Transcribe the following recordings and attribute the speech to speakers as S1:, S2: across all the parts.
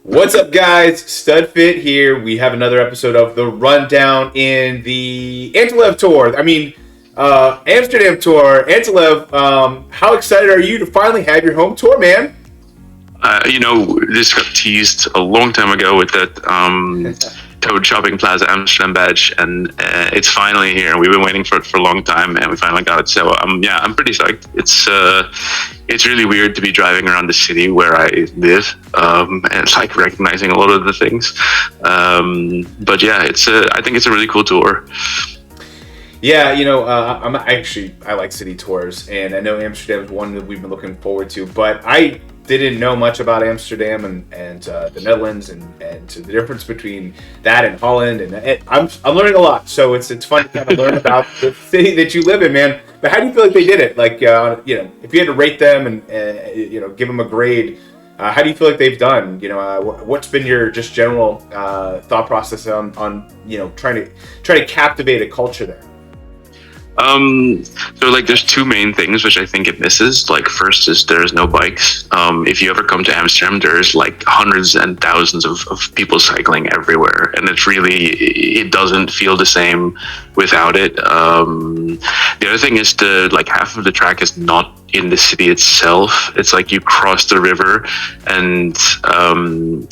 S1: What's up, guys? Studfit here. We have another episode of the rundown in the Antlev tour. Amsterdam tour. Antlev, how excited are you to finally have your home tour, man?
S2: This got teased a long time ago with that Toad Shopping Plaza Amsterdam badge, and it's finally here. We've been waiting for it for a long time, and we finally got it. So, I'm pretty psyched. It's really weird to be driving around the city where I live, and it's like recognizing a lot of the things. But yeah, I think it's a really cool tour.
S1: Yeah, I like city tours, and I know Amsterdam is one that we've been looking forward to. But I didn't know much about Amsterdam and the Netherlands and the difference between that and Holland, and I'm learning a lot. So it's fun to kind of learn about the city that you live in, man. But how do you feel like they did it? Like if you had to rate them and give them a grade, how do you feel like they've done? What's been your just general thought process on trying to captivate a culture there?
S2: There's two main things which I think it misses. Like, first is there's no bikes. If you ever come to Amsterdam, there's like hundreds and thousands of people cycling everywhere, and it doesn't feel the same without it. The other thing is half of the track is not in the city itself. It's like you cross the river, and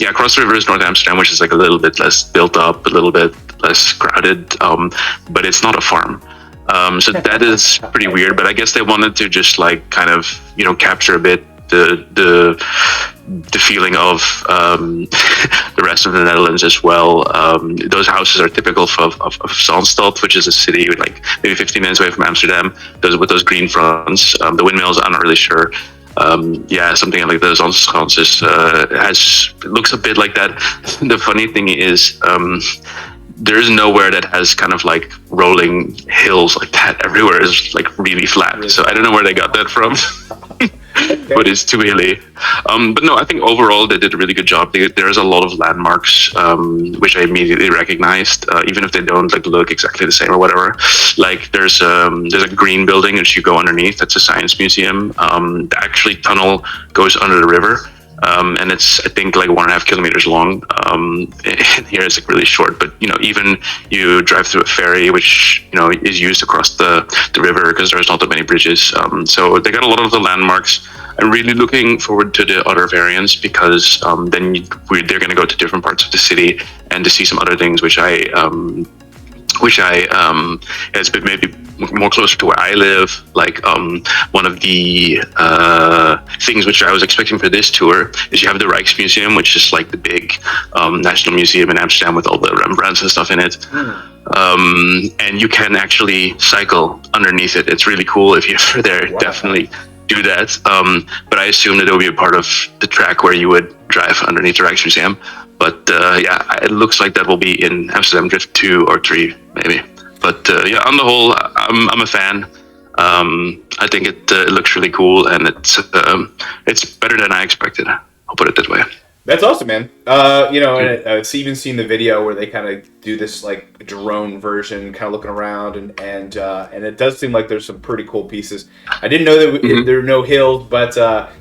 S2: across the river is North Amsterdam, which is like a little bit less built up, a little bit less crowded, but it's not a farm. So that is pretty weird, but I guess they wanted to just capture a bit the feeling of the rest of the Netherlands as well. Those houses are typical of Zaanstad, which is a city like maybe 15 minutes away from Amsterdam. With those green fronts, the windmills. I'm not really sure. Something like the Zaanstad looks a bit like that. The funny thing is, there's nowhere that has kind of like rolling hills like that. Everywhere is like really flat. So I don't know where they got that from, but it's too hilly. But no, I think overall they did a really good job. There's a lot of landmarks, which I immediately recognized, even if they don't look exactly the same or whatever. Like there's a green building which you go underneath. That's a science museum. The actually tunnel goes under the river. And it's, I think, like 1.5 kilometers long. Here it's like really short, but even you drive through a ferry, which is used across the river because there's not that many bridges. So they got a lot of the landmarks. I'm really looking forward to the other variants because they're going to go to different parts of the city and to see some other things, which it's been maybe more closer to where I live. Like one of the things which I was expecting for this tour is you have the Rijksmuseum, which is like the big national museum in Amsterdam with all the Rembrandts and stuff in it. And you can actually cycle underneath it. It's really cool. If you're ever there, wow. Definitely do that. But I assume that it will be a part of the track where you would drive underneath the Rijksmuseum. But it looks like that will be in Amsterdam Drift 2 or 3, maybe. But on the whole, I'm a fan. I think it looks really cool, and it's better than I expected. I'll put it that way.
S1: That's awesome, man. And I've even seen the video where they kind of do this like drone version, kind of looking around, and it does seem like there's some pretty cool pieces. I didn't know that there were no hills, but I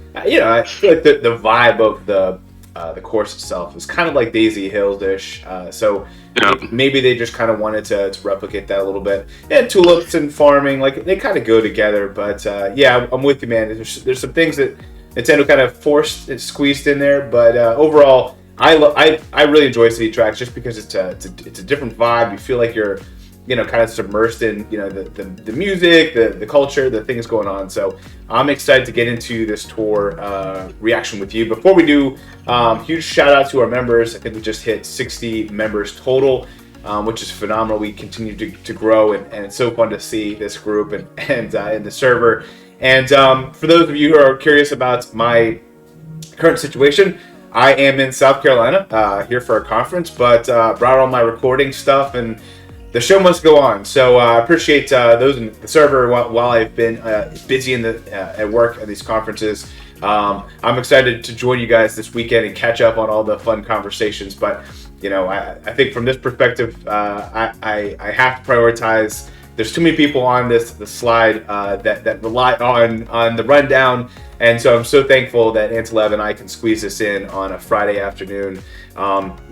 S1: feel like the vibe of the course itself is kind of like Daisy Hills-ish. Maybe they just kind of wanted to replicate that a little bit. And tulips and farming, like they kind of go together. But I'm with you, man. There's some things that Nintendo kind of forced and squeezed in there. But overall, I really enjoy city tracks just because it's a different vibe. You feel like you're kind of submersed in the music, the culture, the things going on. So I'm excited to get into this tour reaction with you. Before we do, huge shout out to our members. I think we just hit 60 members total, which is phenomenal. We continue to grow, and it's so fun to see this group and the server. And for those of you who are curious about my current situation, I am in South Carolina here for a conference, but brought all my recording stuff, and the show must go on. So I appreciate those in the server while I've been busy at work at these conferences. I'm excited to join you guys this weekend and catch up on all the fun conversations. But I think from this perspective, I have to prioritize there's too many people on the slide that rely on the rundown, and so I'm so thankful that Antilev and I can squeeze this in on a Friday afternoon.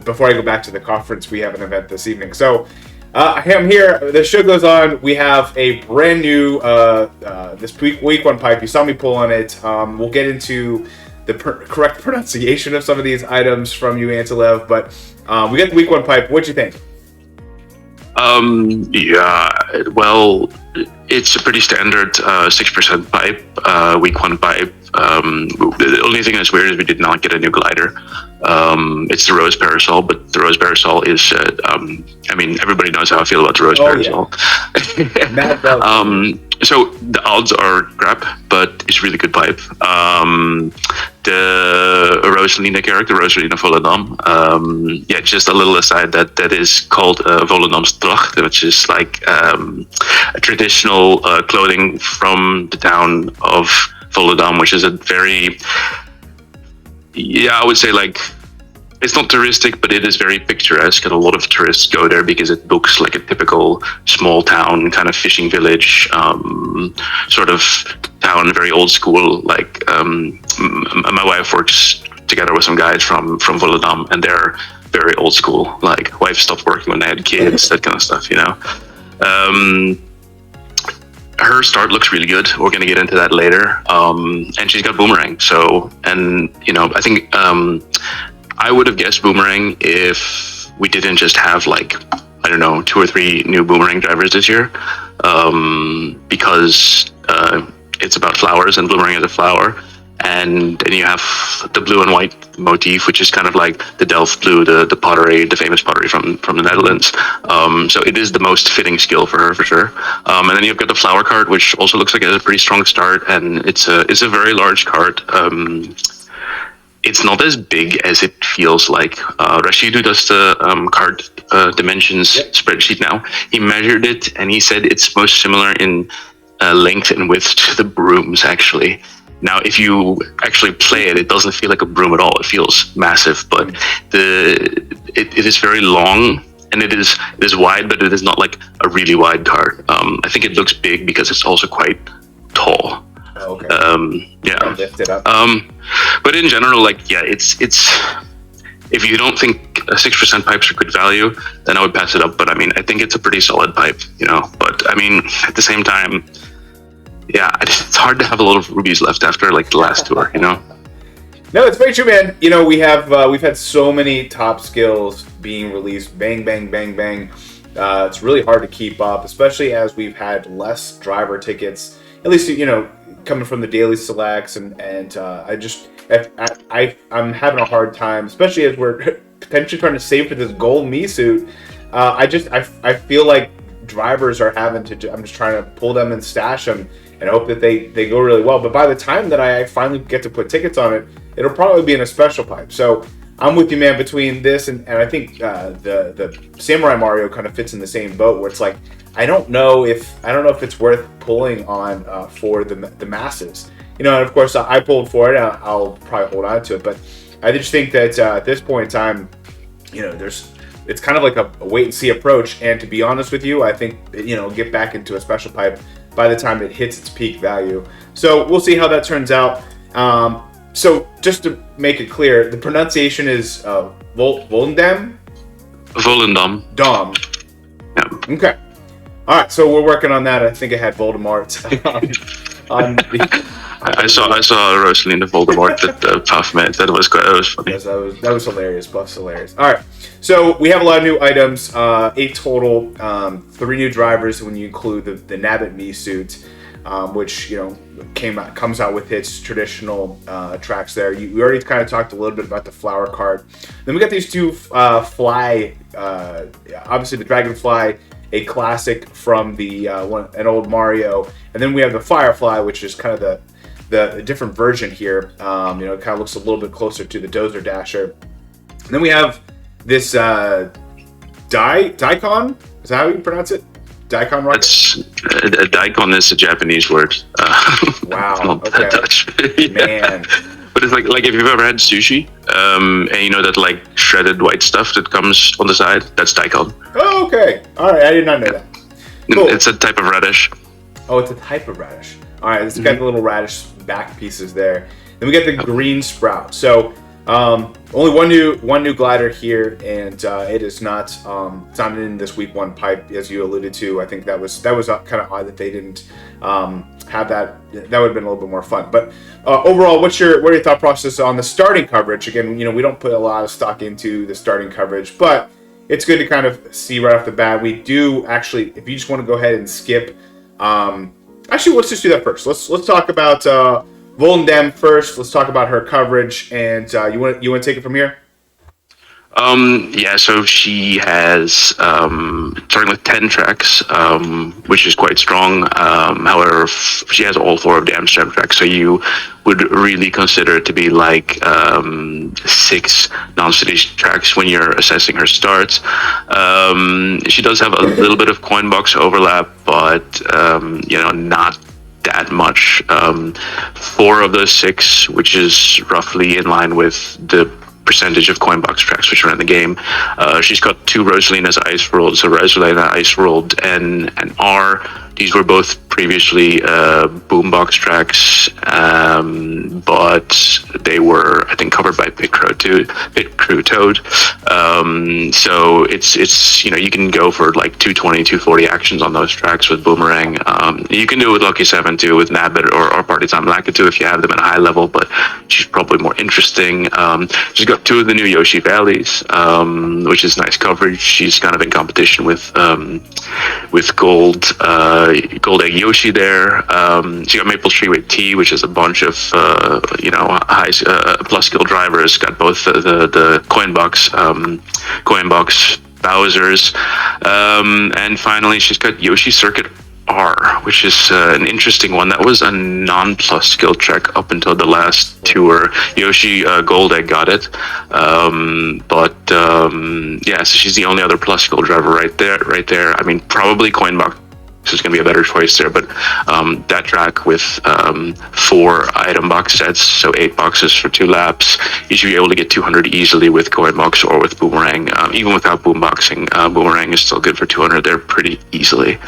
S1: Before I go back to the conference, we have an event this evening. So I'm here. The show goes on. We have a brand new this week one pipe. You saw me pull on it. We'll get into the correct pronunciation of some of these items from you, Antilev, but we got the week one pipe. What'd you think?
S2: Yeah, well, it's a pretty standard 6% pipe, week one pipe. The only thing that's weird is we did not get a new glider. It's the Rose Parasol, but the Rose Parasol is, I mean, everybody knows how I feel about the Rose Parasol. Yeah. So the odds are crap, but it's really good pipe. The Rosalina character, Rosalina Volendam, yeah, just a little aside that is called Volendam's Tracht, which is like a traditional clothing from the town of Volendam, which is a very, yeah, I would say like, it's not touristic, but it is very picturesque, and a lot of tourists go there because it looks like a typical small town kind of fishing village sort of town, very old school. Like my wife works together with some guys from Volendam, and they're very old school. Like, wife stopped working when they had kids, that kind of stuff, you know. Her start looks really good. We're going to get into that later. And she's got boomerang. So, and you know, I think I would have guessed boomerang if we didn't just have like, I don't know, 2 or 3 new boomerang drivers this year, because it's about flowers and boomerang is a flower. And then you have the blue and white motif, which is kind of like the Delft blue, the pottery, the famous pottery from the Netherlands. So it is the most fitting skill for her, for sure. And then you've got the flower cart, which also looks like it has a pretty strong start, and it's a very large cart. It's not as big as it feels like. Rashid, who does the cart dimensions spreadsheet now, he measured it and he said it's most similar in length and width to the brooms, actually. Now, if you actually play it, it doesn't feel like a broom at all. It feels massive, but it is very long, and it is wide, but it is not like a really wide cart. I think it looks big because it's also quite tall.
S1: Oh, okay.
S2: Yeah.
S1: Lift it up.
S2: But in general, like, yeah, it's if you don't think 6% pipes are good value, then I would pass it up. But I mean, I think it's a pretty solid pipe, you know. But I mean, at the same time, yeah, it's hard to have a lot of rubies left after like the last tour, you know.
S1: No, it's very true, man. You know, we've had so many top skills being released, bang, bang, bang, bang. It's really hard to keep up, especially as we've had less driver tickets. At least, you know, coming from the daily selects, and I'm having a hard time, especially as we're potentially trying to save for this gold me suit. I feel like drivers are having to. I'm just trying to pull them and stash them and hope that they go really well. But by the time that I finally get to put tickets on it, it'll probably be in a special pipe. So I'm with you, man. Between this and I think the Samurai Mario kind of fits in the same boat, where it's like I don't know if it's worth pulling on for the masses. You know, and of course I pulled for it. I'll probably hold on to it, but I just think that at this point in time, you know, it's kind of like a wait and see approach. And to be honest with you, I think, you know, get back into a special pipe by the time it hits its peak value. So we'll see how that turns out. So just to make it clear, the pronunciation is Volendam?
S2: Volendam.
S1: Dom.
S2: Yeah.
S1: Okay. All right, so we're working on that. I think I had Voldemort on the...
S2: I saw Rosalina Voldemort at Puff Met. That was funny.
S1: Yes, that was hilarious. Buff's hilarious. All right, so we have a lot of new items. 8 total. 3 new drivers when you include the Nabbit Me suit, which, you know, comes out with its traditional tracks there. We already kind of talked a little bit about the flower cart. Then we got these 2 fly. Obviously, the Dragonfly, a classic from an old Mario, and then we have the Firefly, which is kind of the different version here. You know, it kind of looks a little bit closer to the Dozer Dasher. And then we have this Daikon. Is that how you pronounce it? Daikon rocket?
S2: That's a daikon is a Japanese word.
S1: Wow.
S2: Not
S1: Okay.
S2: Dutch. Yeah.
S1: Man.
S2: But it's like if you've ever had sushi, and you know that like shredded white stuff that comes on the side, that's daikon.
S1: Oh, okay. All right. I did not know that. Cool.
S2: It's a type of radish.
S1: Oh, it's a type of radish. All right, it's got the little radish back pieces there. Then we get the green sprout. So only one new glider here, and it is not it's not in this week one pipe as you alluded to. I think that was kind of odd that they didn't have that. That would have been a little bit more fun. But overall, what are your thought process on the starting coverage? Again, we don't put a lot of stock into the starting coverage, but it's good to kind of see right off the bat. We do actually, if you just want to go ahead and skip. Actually, let's just do that first. Let's talk about Voldemort first. Let's talk about her coverage, and you want to take it from here?
S2: Yeah, so she has starting with 10 tracks, which is quite strong. However, she has all 4 of the Amsterdam tracks, so you would really consider it to be like 6 non-city tracks when you're assessing her starts. She does have a little bit of coin box overlap, but not that much. 4 of those 6, which is roughly in line with the percentage of coin box tracks which are in the game. She's got 2 Rosalina's Ice Rolled. So Rosalina Ice Rolled and R. These were both previously boombox tracks, but they were, I think, covered by Pit Crew Toad. So it's you can go for like 220, 240 actions on those tracks with Boomerang. You can do it with Lucky 7 too, with Nabbit or Party Time Lakitu if you have them at a high level, but she's probably more interesting. She's got 2 of the new Yoshi Valleys, which is nice coverage. She's kind of in competition with Gold Egg Yoshi there. She got Maple Tree with T, which is a bunch of high plus skill drivers. Got both the coin box Bowser's, and finally she's got Yoshi Circuit R, which is an interesting one. That was a non-plus skill track up until the last tour. Yoshi Gold Egg got it, so she's the only other plus skill driver right there. I mean, probably Coinbox is going to be a better choice there, but that track with 4 item box sets, so 8 boxes for 2 laps, you should be able to get 200 easily with Coinbox or with Boomerang. Even without boomboxing, Boomerang is still good for 200 there pretty easily.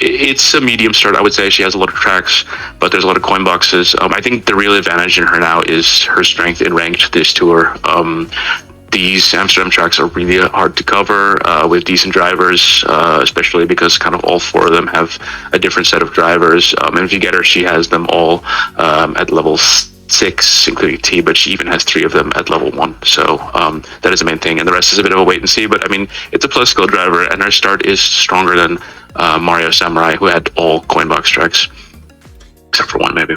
S2: It's a medium start, I would say. She has a lot of tracks, but there's a lot of coin boxes. I think the real advantage in her now is her strength in ranked this tour. These Amsterdam tracks are really hard to cover with decent drivers, especially because kind of all 4 of them have a different set of drivers. And if you get her, she has them all at level 6, including T, but she even has 3 of them at level 1. So that is the main thing. And the rest is a bit of a wait and see. But I mean, it's a plus skill driver, and her start is stronger than Mario Samurai, who had all coin box tracks, except for 1 maybe.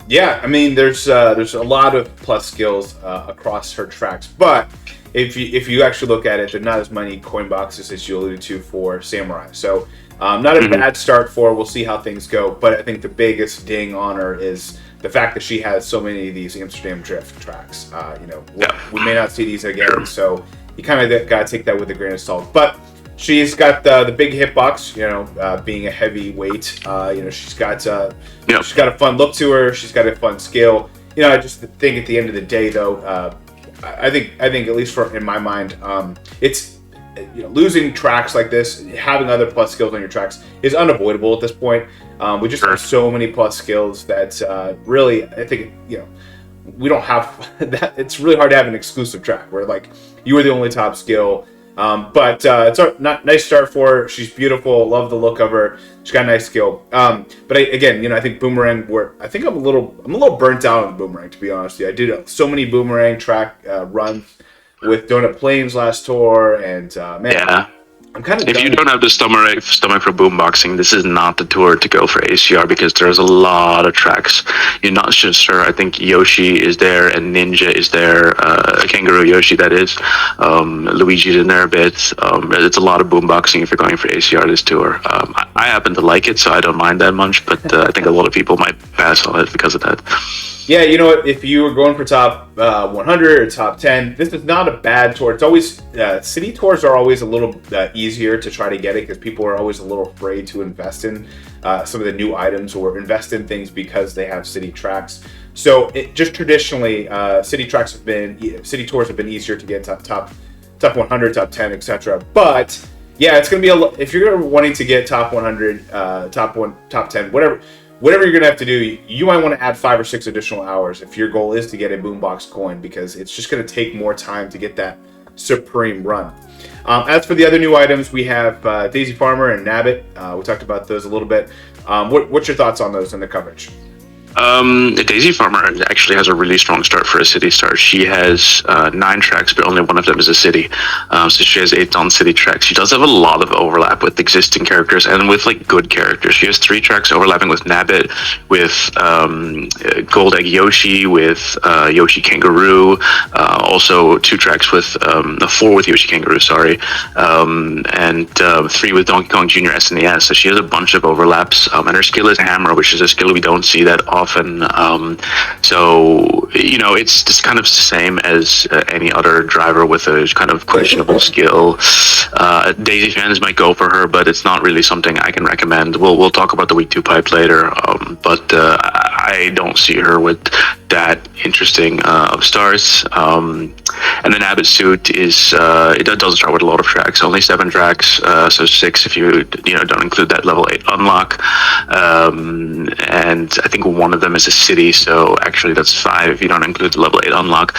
S1: Yeah, I mean, there's a lot of plus skills across her tracks, but if you actually look at it, there's not as many coin boxes as you alluded to for Samurai. So not a bad start for her. We'll see how things go, but I think the biggest ding on her is the fact that she has so many of these Amsterdam Drift tracks. We may not see these again, so you kind of got to take that with a grain of salt. But she's got the big hitbox, being a heavy weight. She's got a fun look to her. She's got a fun skill. I just think at the end of the day, though, I think at least in my mind, it's losing tracks like this, having other plus skills on your tracks is unavoidable at this point. We just have so many plus skills that really, I think we don't have that. It's really hard to have an exclusive track where like you are the only top skill. But it's a nice start for her. She's beautiful. Love the look of her. She's got a nice skill. But I think Boomerang. I'm a little burnt out on Boomerang, to be honest with you. I did so many Boomerang track runs with Donut Plains last tour, and I'm kind of.
S2: If you don't have the stomach for boomboxing, this is not the tour to go for ACR because there's a lot of tracks. You're not just sure. I think Yoshi is there and Ninja is there. Kangaroo Yoshi, that is. Luigi's in there a bit. It's a lot of boomboxing if you're going for ACR this tour. I happen to like it, so I don't mind that much. But I think a lot of people might pass on it because of that.
S1: Yeah, you know what? If you were going for top 100 or top 10, this is not a bad tour. It's always city tours are always a little easier to try to get it because people are always a little afraid to invest in some of the new items or invest in things because they have city tracks. So just traditionally, city tours have been easier to get top 100, top 10, etc. But Yeah, it's going to be if you're wanting to get top 100, top 10, whatever you're going to have to do. You might want to add 5 or 6 additional hours if your goal is to get a boombox coin, because it's just going to take more time to get that supreme run. As for the other new items, we have Daisy Farmer and Nabbit. We talked about those a little bit. What's your thoughts on those in the coverage?
S2: Daisy Farmer actually has a really strong start for a city start. She has 9 tracks, but only one of them is a city. So she has 8 non-city tracks. She does have a lot of overlap with existing characters and with like good characters. She has 3 tracks overlapping with Nabbit, with Gold Egg Yoshi, with Yoshi Kangaroo. Also 2 tracks with 4 with Yoshi Kangaroo, sorry, and 3 with Donkey Kong Jr. SNES. So she has a bunch of overlaps. And her skill is Hammer, which is a skill we don't see that often. So it's just kind of the same as any other driver with a kind of questionable skill. Daisy fans might go for her, but it's not really something I can recommend. We'll talk about the week 2 pipe later, but I don't see her with that interesting of stars. And the Nabbit suit is it doesn't start with a lot of tracks, only 7 tracks, so 6 if you don't include that level 8 unlock, and I think one of them is a city, so actually that's 5 if you don't include the level 8 unlock.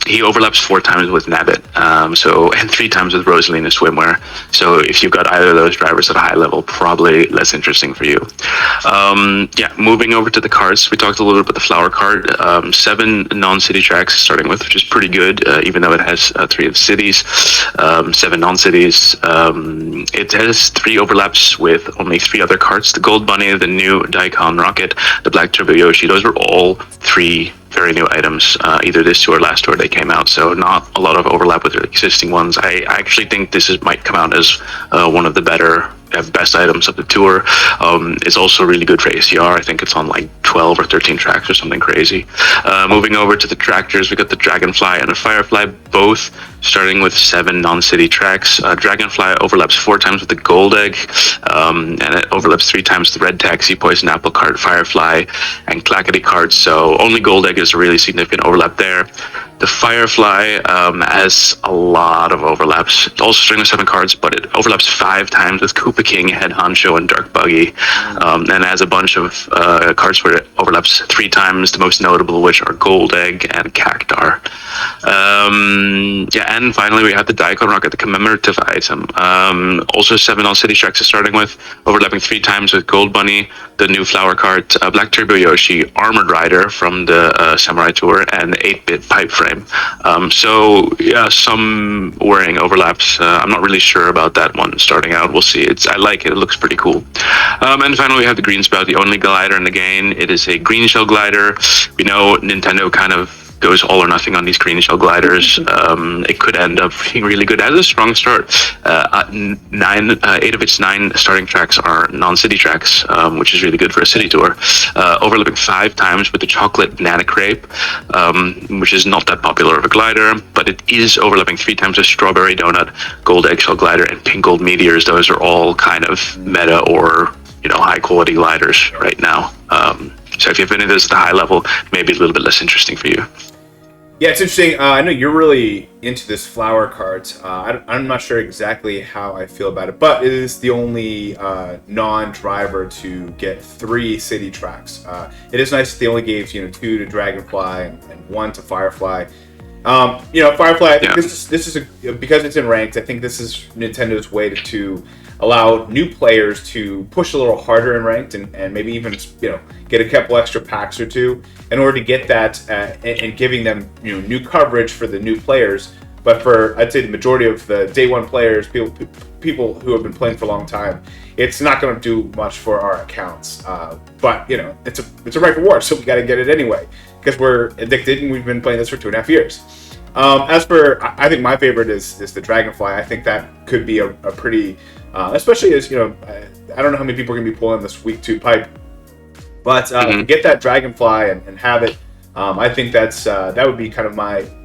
S2: He overlaps 4 times with Nabbit, and 3 times with Rosalina Swimwear. So if you've got either of those drivers at a high level, probably less interesting for you. Moving over to the carts, we talked a little bit about the flower cart. 7 non-city tracks starting with, which is pretty good, even though it has 3 of the cities, 7 non-cities. It has 3 overlaps with only 3 other carts: the Gold Bunny, the new Daikon Rocket, the Black Turbo Yoshi. Those were all 3 very new items, either this tour or last tour they came out, so not a lot of overlap with the existing ones. I actually think this might come out as one of the best items of the tour. It's also really good for ACR. I think it's on like 12 or 13 tracks or something crazy. Moving over to the tractors, we got the Dragonfly and the Firefly, both starting with 7 non-city tracks. Dragonfly overlaps 4 times with the Gold Egg, and it overlaps 3 times the Red Taxi, Poison Apple Cart, Firefly, and Clackety Cart. So only Gold Egg is a really significant overlap there. The Firefly has a lot of overlaps. It's also starting with 7 cards, but it overlaps 5 times with Koopa King, Head Honcho, and Dark Buggy. And has a bunch of cards where it overlaps 3 times, the most notable of which are Gold Egg and Cactar. And finally we have the Daikon Rocket, the commemorative item. Also 7 non-city tracks is starting with, overlapping 3 times with Gold Bunny, the new Flower Cart, Black Turbo Yoshi, Armored Rider from the Samurai Tour, and 8-bit Pipe Frame. Some worrying overlaps. I'm not really sure about that one starting out. We'll see. I like it. It looks pretty cool. And finally, we have the Green Spout, the only glider in the game. It is a green shell glider. We know Nintendo kind of goes all or nothing on these green shell gliders. It could end up being really good. It has a strong start. 8 of its 9 starting tracks are non-city tracks, which is really good for a city tour. Overlapping 5 times with the Chocolate Banana Crepe, which is not that popular of a glider, but it is overlapping 3 times with Strawberry Donut, Gold Eggshell Glider, and Pink Gold Meteors. Those are all kind of meta or high quality gliders right now. So if you have any of those at the high level, maybe a little bit less interesting for you.
S1: Yeah, it's interesting. I know you're really into this flower cart. I'm not sure exactly how I feel about it, but it is the only non-driver to get 3 city tracks. It is nice that they only gave 2 to Dragonfly and 1 to Firefly. Firefly, I think this is because it's in ranked. I think this is Nintendo's way to allow new players to push a little harder in ranked and maybe even get a couple extra packs or 2 in order to get that and giving them new coverage for the new players. But for, I'd say, the majority of the day 1 players, people who have been playing for a long time, it's not going to do much for our accounts. But it's a right for war, so we got to get it anyway because we're addicted and we've been playing this for 2.5 years. As for, I think my favorite is the Dragonfly. I think that could be a pretty, especially as I don't know how many people are going to be pulling this week 2 pipe, but get that Dragonfly and have it. I think that would be kind of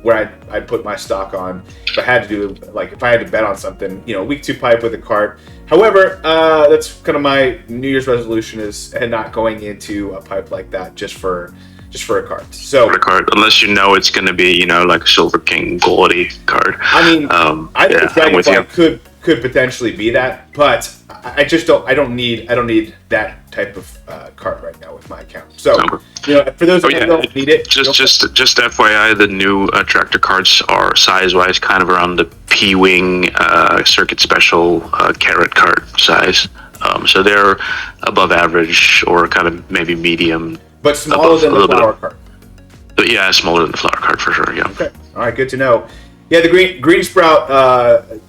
S1: where I'd put my stock on if I had to do, like, if I had to bet on something, week 2 pipe with a cart. However, that's kind of my New Year's resolution is not going into a pipe like that just for a cart. So for a
S2: cart, unless it's going to be like a Silver King quality card.
S1: I mean, I think Dragonfly could could potentially be that, but I just don't need that type of cart right now with my account. So for those who don't need it,
S2: just FYI, the new tractor carts are size-wise kind of around the P-wing circuit special carrot cart size. So they're above average or kind of maybe medium,
S1: but smaller than the flower cart.
S2: But yeah, smaller than the flower cart for sure. Yeah.
S1: Okay. All right. Good to know. Yeah, the green sprout.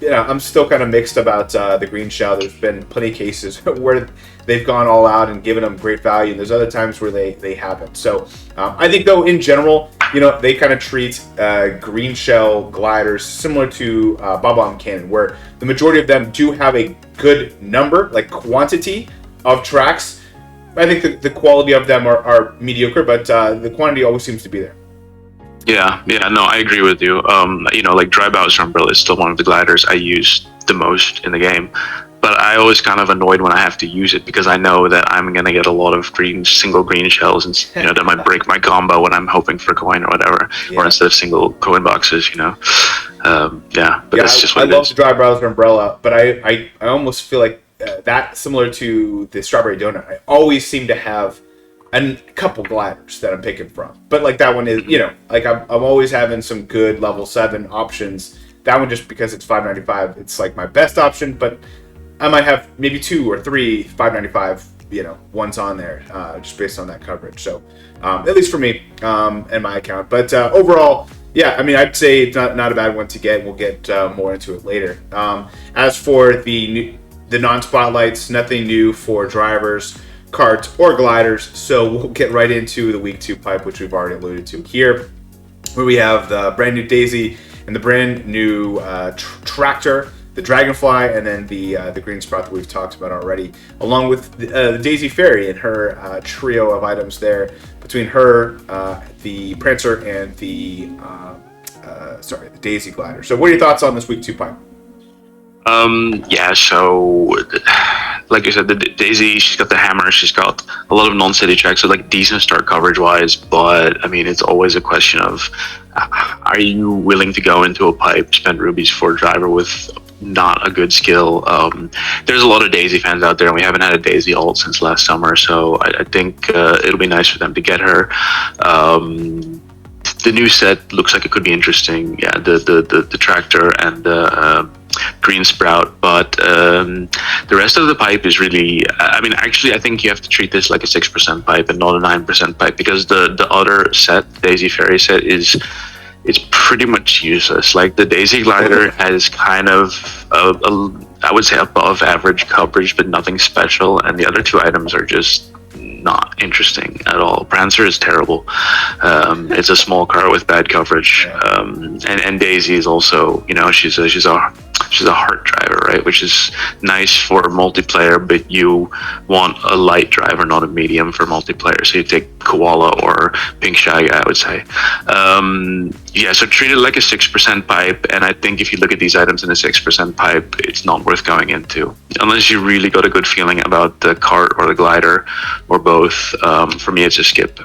S1: I'm still kind of mixed about the green shell. There's been plenty of cases where they've gone all out and given them great value, and there's other times where they haven't. So I think, though, in general, they kind of treat green shell gliders similar to Bob-omb Cannon, where the majority of them do have a good number, like quantity of tracks. I think the quality of them are mediocre, but the quantity always seems to be there.
S2: Yeah, no, I agree with you. Like Dry Bowser Umbrella is still one of the gliders I use the most in the game, but I always kind of annoyed when I have to use it because I know that I'm gonna get a lot of single green shells, and that might break my combo when I'm hoping for a coin or whatever, or instead of single coin boxes, But that's just what it is.
S1: I love the Dry Bowser Umbrella, but I almost feel like that similar to the Strawberry Donut. I always seem to have a couple gliders that I'm picking from, but like that one is, like I'm always having some good level 7 options. That one, just because it's $5.95, it's like my best option, but I might have maybe 2 or 3 $5.95 ones on there, just based on that coverage. So at least for me and my account, but overall, I'd say it's not a bad one to get. We'll get more into it later. As for the non-spotlights, nothing new for drivers, carts, or gliders, so we'll get right into the week 2 pipe, which we've already alluded to here, where we have the brand new Daisy and the brand new tractor, the Dragonfly, and then the green sprout that we've talked about already, along with the Daisy Fairy and her trio of items there, between her, the Prancer, and the Daisy glider. So what are your thoughts on this week 2 pipe?
S2: So like you said, the Daisy, she's got the hammer, she's got a lot of non-city tracks, so like decent start coverage wise, but it's always a question of are you willing to go into a pipe, spend rubies for a driver with not a good skill? There's a lot of Daisy fans out there, and we haven't had a Daisy ult since last summer, so I think it'll be nice for them to get her. The new set looks like it could be interesting. Yeah, the tractor and the green sprout, but the rest of the pipe is really, actually I think you have to treat this like a 6% pipe and not a 9% pipe, because the other set, the Daisy Fairy set, it's pretty much useless. Like the Daisy glider has kind of I would say above average coverage, but nothing special, and the other 2 items are just not interesting at all. Prancer is terrible. It's a small car with bad coverage, and Daisy is also, she's a heart driver, right? Which is nice for multiplayer, but you want a light driver, not a medium for multiplayer. So you take Koala or Pink Shaggy, I would say. So treat it like a 6% pipe, and I think if you look at these items in a 6% pipe, it's not worth going into unless you really got a good feeling about the cart or the glider or both. For me, it's a skip.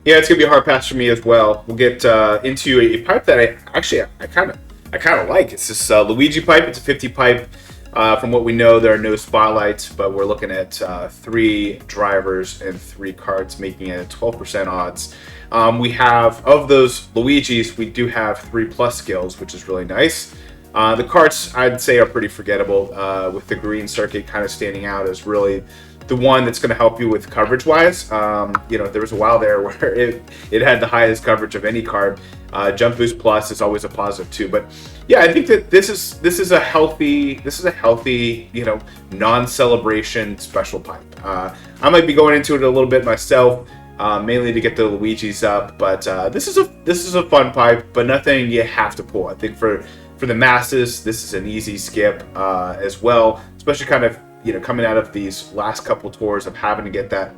S1: Yeah, it's gonna be a hard pass for me as well. We'll get into a pipe that I kind of like. It's this Luigi pipe. It's a 50 pipe. From what we know, there are no spotlights, but we're looking at 3 drivers and 3 carts, making it 12% odds. We have, of those Luigis, we do have 3+ skills, which is really nice. The carts, I'd say, are pretty forgettable, with the green circuit kind of standing out as really the one that's going to help you with coverage wise. There was a while there where it had the highest coverage of any card. Jump Boost Plus is always a positive too, but yeah, I think that this is a healthy non-celebration special pipe. I might be going into it a little bit myself, mainly to get the Luigi's up, but this is a fun pipe, but nothing you have to pull. I think for the masses, this is an easy skip as well, especially kind of coming out of these last couple tours of having to get that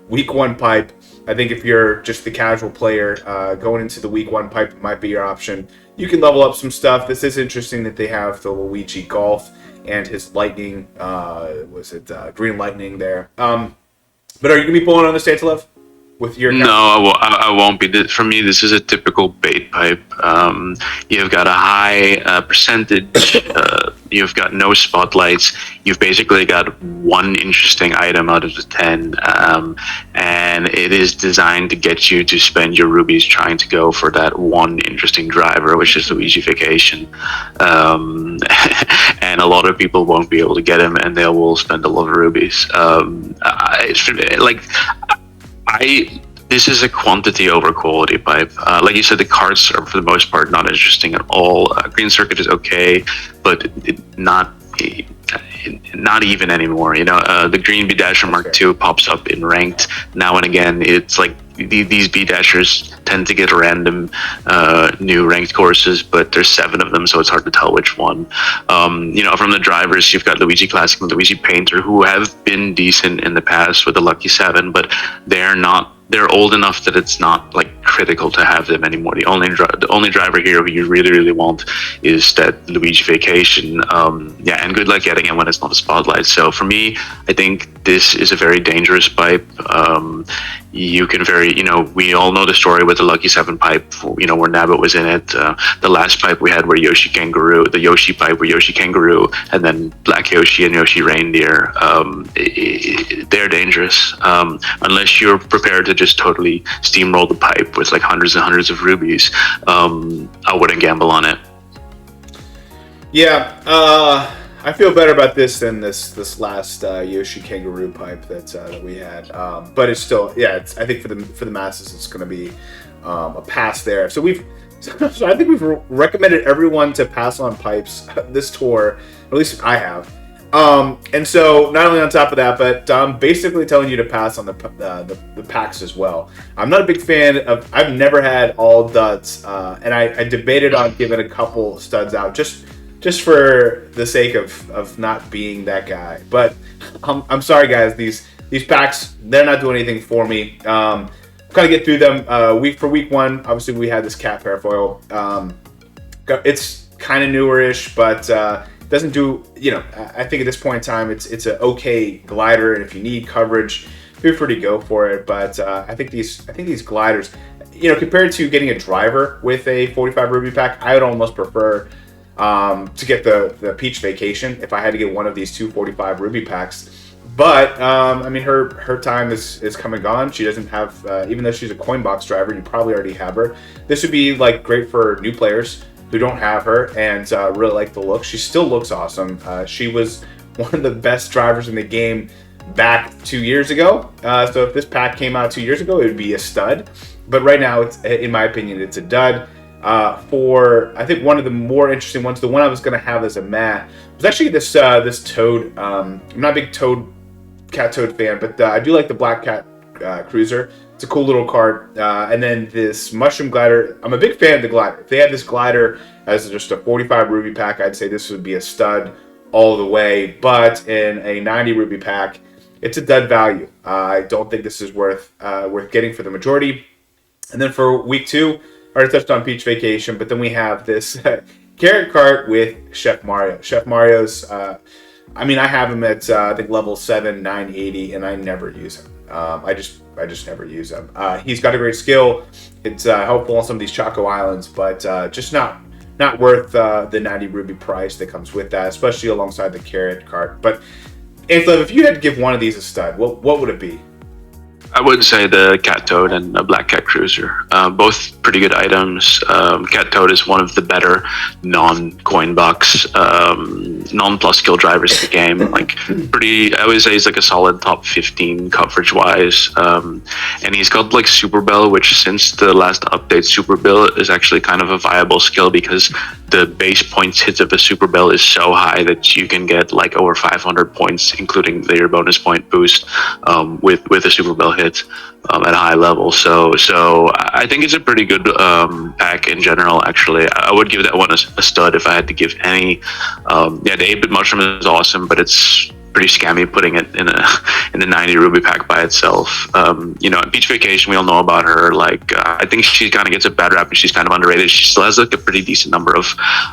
S1: week 1 pipe. I think if you're just the casual player, going into the week 1 pipe might be your option. You can level up some stuff. This is interesting that they have the Luigi Golf and his lightning, green lightning there. But are you gonna be pulling on the Stantelev with your account?
S2: No, I won't be. For me, this is a typical bait pipe. You've got a high percentage You've got no spotlights. You've basically got one interesting item out of the 10, and it is designed to get you to spend your rubies trying to go for that one interesting driver, which is Luigi Vacation. And a lot of people won't be able to get him, and they will spend a lot of rubies. This is a quantity over quality pipe. Like you said, the carts are for the most part not interesting at all. Green Circuit is okay, but not even anymore. The Green B Dasher Mark II pops up in ranked now and again. It's like these B Dashers tend to get random new ranked courses, but there's 7 of them, so it's hard to tell which one. From the drivers, you've got Luigi Classic and Luigi Painter, who have been decent in the past with the Lucky 7, but they're old enough that it's not like critical to have them anymore. The only driver here who you really, really want is that Luigi Vacation. And good luck getting it when it's not a spotlight. So for me, I think this is a very dangerous pipe. You can we all know the story with the Lucky 7 pipe, where Nabbit was in it. The last pipe we had where the Yoshi pipe where Yoshi Kangaroo, and then Black Yoshi and Yoshi Reindeer. They're dangerous. Unless you're prepared to just totally steamroll the pipe with like hundreds and hundreds of rubies, I wouldn't gamble on it.
S1: Yeah, I feel better about this than this last Yoshi Kangaroo pipe that we had, but it's still, I think for the masses it's going to be a pass there. So I think we've recommended everyone to pass on pipes this tour, at least I have. And so not only on top of that, but I'm basically telling you to pass on the packs as well. I'm not a big fan of. I've never had all duds, and I debated on giving a couple studs out just for the sake of not being that guy. But I'm sorry, guys. These packs, they're not doing anything for me. Kind of get through them week 1. Obviously, we had this cat parafoil. It's kind of newer-ish, but doesn't do. I think at this point in time, it's an okay glider, and if you need coverage, feel free to go for it. But I think these gliders, compared to getting a driver with a 45 ruby pack, I would almost prefer to get the Peach Vacation if I had to get one of these 245 ruby packs. But her time is come and gone. She doesn't have, even though she's a coin box driver, you probably already have her. This would be like great for new players who don't have her and really like the look. She still looks awesome. She was one of the best drivers in the game back 2 years ago. So if this pack came out 2 years ago, it would be a stud. But right now, in my opinion, it's a dud. I think one of the more interesting ones, the one I was going to have as a mat, was actually this Toad. I'm not a big Cat Toad fan, but I do like the Black Cat Cruiser. It's a cool little card. And then this Mushroom Glider. I'm a big fan of the glider. If they had this glider as just a 45 ruby pack, I'd say this would be a stud all the way. But in a 90 ruby pack, it's a dud value. I don't think this is worth getting for the majority. And then for week 2, I already touched on Peach Vacation, but then we have this Carrot Cart with Chef Mario. Chef Mario's, I have him at I think level 7, 980, and I never use him. I just never use him. He's got a great skill. It's helpful on some of these Choco Islands, but just not worth the 90 ruby price that comes with that, especially alongside the Carrot Cart. But Anthony, if you had to give one of these a stud, what would it be?
S2: I would say the Cat Toad and a Black Cat Cruiser. Both pretty good items. Cat Toad is one of the better non-coin box, non-plus skill drivers in the game. I would say he's like a solid top 15 coverage wise. And he's got like Super Bell, which since the last update, Super Bell is actually kind of a viable skill because the base points hit of a Super Bell is so high that you can get like over 500 points, including your bonus point boost, with a Super Bell hit at a high level. So I think it's a pretty good pack in general. Actually, I would give that one a stud if I had to give any. The 8-bit mushroom is awesome, but it's pretty scammy putting it in a 90 ruby pack by itself. Beach Vacation, we all know about her. Like, I think she kind of gets a bad rap, and she's kind of underrated. She still has like a pretty decent number of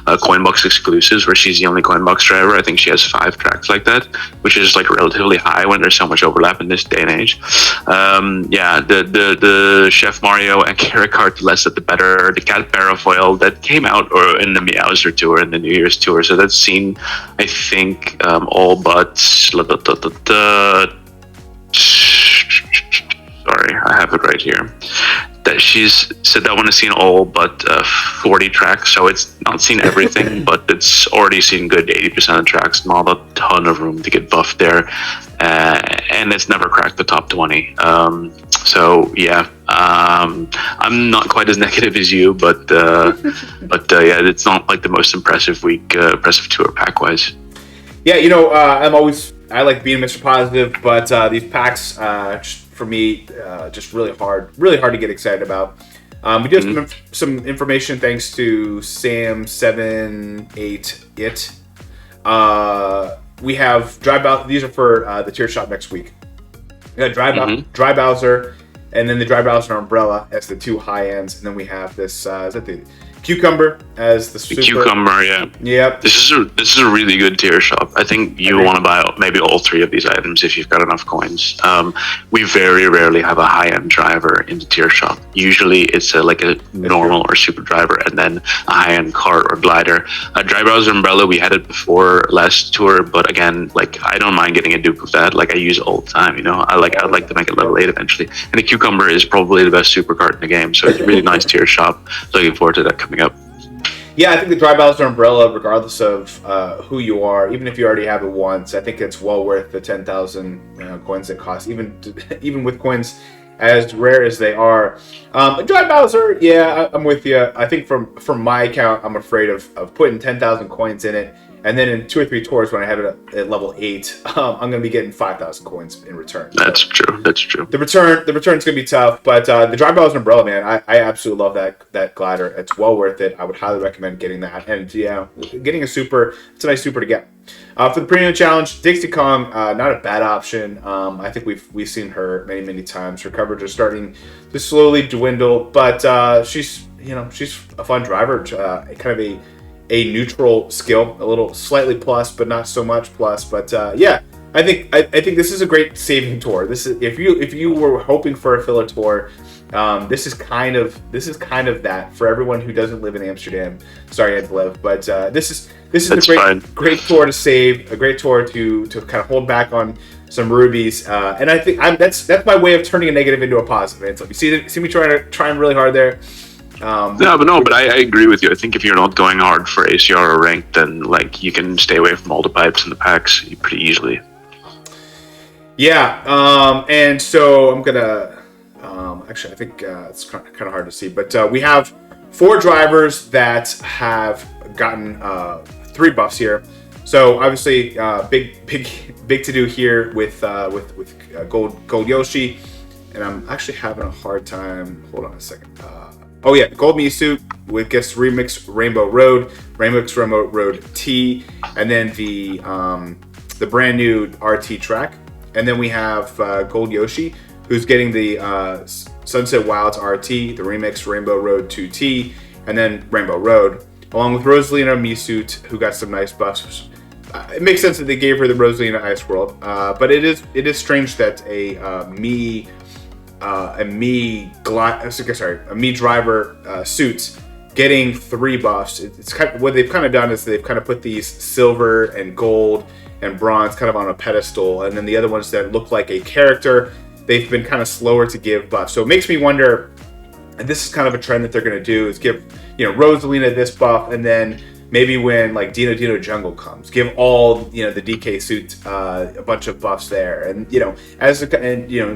S2: Coinbox exclusives, where she's the only Coinbox driver. I think she has 5 tracks like that, which is like relatively high when there's so much overlap in this day and age. The Chef Mario and Kart, the less the better. The Cat Parafoil that came out or in the Meowser tour and the New Year's tour, so that's seen, I think, all but sorry, I have it right here. That she's said that one has seen all but 40 tracks, so it's not seen everything, but it's already seen good 80% of tracks, not a ton of room to get buffed there, and it's never cracked the top 20. I'm not quite as negative as you, but it's not like the most impressive tour pack wise.
S1: Yeah, I like being Mr. Positive, but these packs, for me, just really hard to get excited about. We do have some information thanks to Sam78it. We have these are for the tier shop next week. We got Dry Bowser, and then the Dry Bowser Umbrella as the 2 high ends, and then we have this, is that the Cucumber as the super.
S2: Cucumber, yeah.
S1: Yep.
S2: This is a really good tier shop. I think you want to buy maybe all 3 of these items if you've got enough coins. We very rarely have a high-end driver in the tier shop. Usually it's like a normal or super driver, and then a high-end cart or glider. Dry Browser Umbrella, we had it before last tour, but again, like, I don't mind getting a dupe of that. Like, I use it all the time, I'd like to make it level 8 eventually. And the Cucumber is probably the best super cart in the game, so it's a really nice tier shop. Looking forward to that coming up.
S1: Yeah, I think the Dry Bowser Umbrella, regardless of who you are, even if you already have it once, I think it's well worth the 10,000 coins it costs, even with coins as rare as they are. Dry Bowser, yeah, I'm with you. I think from my account, I'm afraid of putting 10,000 coins in it, and then in 2 or 3 tours when I have it at level 8, I'm going to be getting 5,000 coins in return.
S2: That's true.
S1: The return's going to be tough, but the Dry Bowser Umbrella, man, I absolutely love that glider. It's well worth it. I would highly recommend getting that. And getting a super, it's a nice super to get. For the premium challenge, Dixie Kong, not a bad option. I think we've seen her many times. Her coverage is starting to slowly dwindle, but she's a fun driver. Kind of a neutral skill, a little slightly plus, but not so much plus. But I think this is a great saving tour. This is if you were hoping for a filler tour, this is kind of that for everyone who doesn't live in Amsterdam. Sorry, Ed live, but this is a great tour to save, a great tour to kind of hold back on some rubies, and I think that's my way of turning a negative into a positive. And so you see me trying really hard there.
S2: But I agree with you. I think if you're not going hard for ACR or rank, then like you can stay away from all the pipes and the packs pretty easily.
S1: Yeah, and so I'm gonna actually I think it's kind of hard to see, but we have 4 drivers that have gotten 3 buffs here. So obviously big to do here with Gold Yoshi, and I'm actually having a hard time. Hold on a second. Gold Mii suit with Guess Remix Rainbow Road T, and then the brand new RT track, and then we have Gold Yoshi, who's getting the Sunset Wilds RT, the Remix Rainbow Road 2T, and then Rainbow Road, along with Rosalina Mii suit, who got some nice buffs. It makes sense that they gave her the Rosalina Ice World, but it is strange that a Mii driver suits getting 3 buffs. It's kind of, what they've kind of done is they've kind of put these silver and gold and bronze kind of on a pedestal, and then the other ones that look like a character, they've been kind of slower to give buffs. So it makes me wonder, and this is kind of a trend that they're going to do, is give Rosalina this buff, and then maybe when like Dino Jungle comes, give all the DK suit a bunch of buffs there, and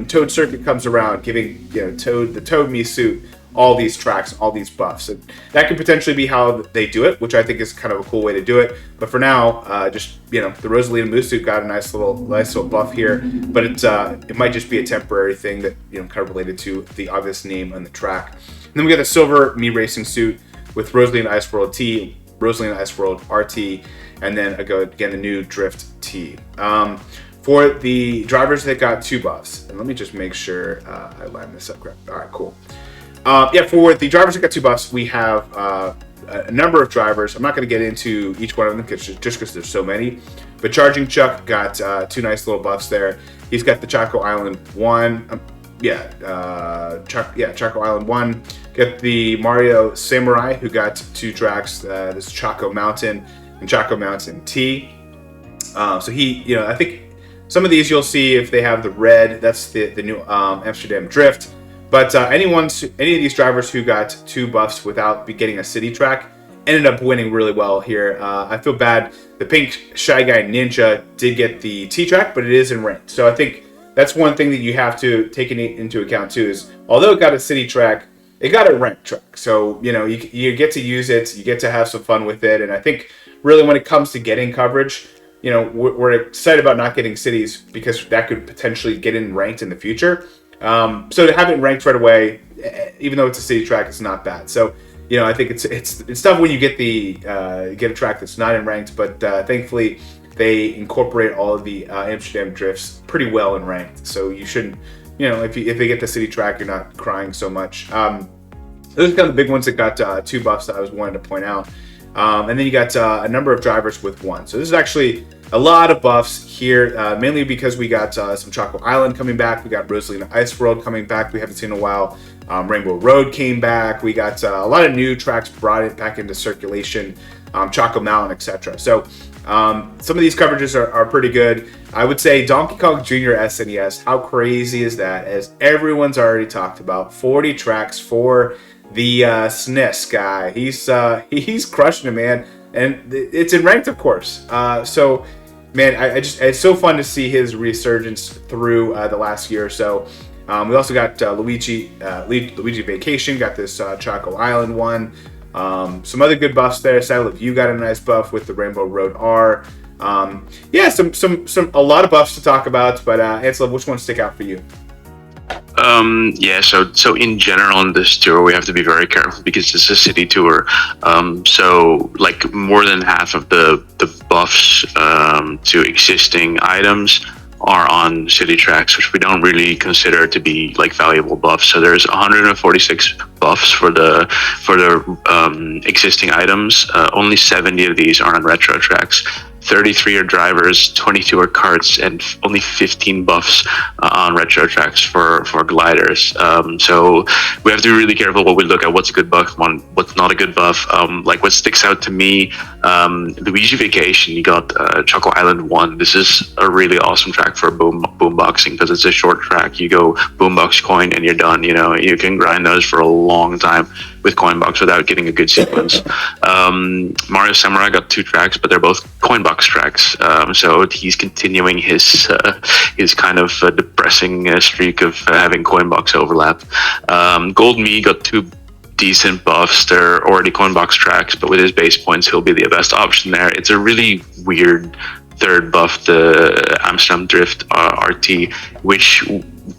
S1: Toad Circuit comes around, giving the Toad Mii suit all these tracks, all these buffs, and that could potentially be how they do it, which I think is kind of a cool way to do it. But for now, the Rosalina Mii suit got a nice little buff here, but it might just be a temporary thing that kind of related to the obvious name on the track. And then we got a silver Mii racing suit with Rosalina Ice World T, Rosalina Ice World RT, and then again the new Drift RT. For the drivers that got 2 buffs, and let me just make sure I line this up correct. All right, cool. For the drivers that got 2 buffs, we have a number of drivers. I'm not going to get into each one of them just because there's so many. But Charging Chuck got 2 nice little buffs there. He's got the Choco Island 1. Choco Island 1. Got the Mario Samurai, who got 2 tracks. This Choco Mountain and Choco Mountain T. So he, I think some of these you'll see if they have the red. That's the new Amsterdam Drift. But any of these drivers who got 2 buffs without getting a city track ended up winning really well here. I feel bad. The pink Shy Guy Ninja did get the T track, but it is in ranked. So I think that's one thing that you have to take into account too. Is although it got a city track, it got a ranked track. So you get to use it, you get to have some fun with it, and I think really when it comes to getting coverage, we're excited about not getting cities because that could potentially get in ranked in the future. So to have it ranked right away, even though it's a city track, it's not bad. So I think it's tough when you get get a track that's not in ranked, but thankfully they incorporate all of the Amsterdam drifts pretty well in ranked. So you shouldn't, if they get the city track, you're not crying so much. Those are kind of the big ones that got 2 buffs that I was wanting to point out. And then you got a number of drivers with 1. So this is actually a lot of buffs here, mainly because we got some Choco Island coming back. We got Rosalina Ice World coming back. We haven't seen in a while. Rainbow Road came back. We got a lot of new tracks brought back into circulation, Choco Mountain, etc. So some of these coverages are pretty good. I would say Donkey Kong Jr. SNES. How crazy is that? As everyone's already talked about, 40 tracks for the SNES guy. He's crushing it, man, and it's in ranked, of course. So, man, it's so fun to see his resurgence through the last year or so. We also got Luigi Vacation. Got this Choco Island one. Some other good buffs there. Silent View got a nice buff with the Rainbow Road R. A lot of buffs to talk about. But Ansel, which ones stick out for you?
S2: So in general in this tour we have to be very careful because it's a city tour. So like more than half of the buffs to existing items are on city tracks, which we don't really consider to be like valuable buffs. So there's 146 buffs for the existing items. Only 70 of these are on retro tracks. 33 are drivers, 22 are karts, and only 15 buffs on retro tracks for gliders. So we have to be really careful what we look at. What's a good buff, what's not a good buff. Like what sticks out to me, Luigi Vacation, you got Choco Island 1. This is a really awesome track for boomboxing because it's a short track. You go boombox coin and you're done. You can grind those for a long time with Coinbox without getting a good sequence. Mario Samurai got 2 tracks, but they're both Coinbox tracks. So he's continuing his kind of depressing streak of having Coinbox overlap. Gold Me got 2 decent buffs. They're already Coinbox tracks, but with his base points, he'll be the best option there. It's a really weird third buff, the Amsterdam Drift RT, which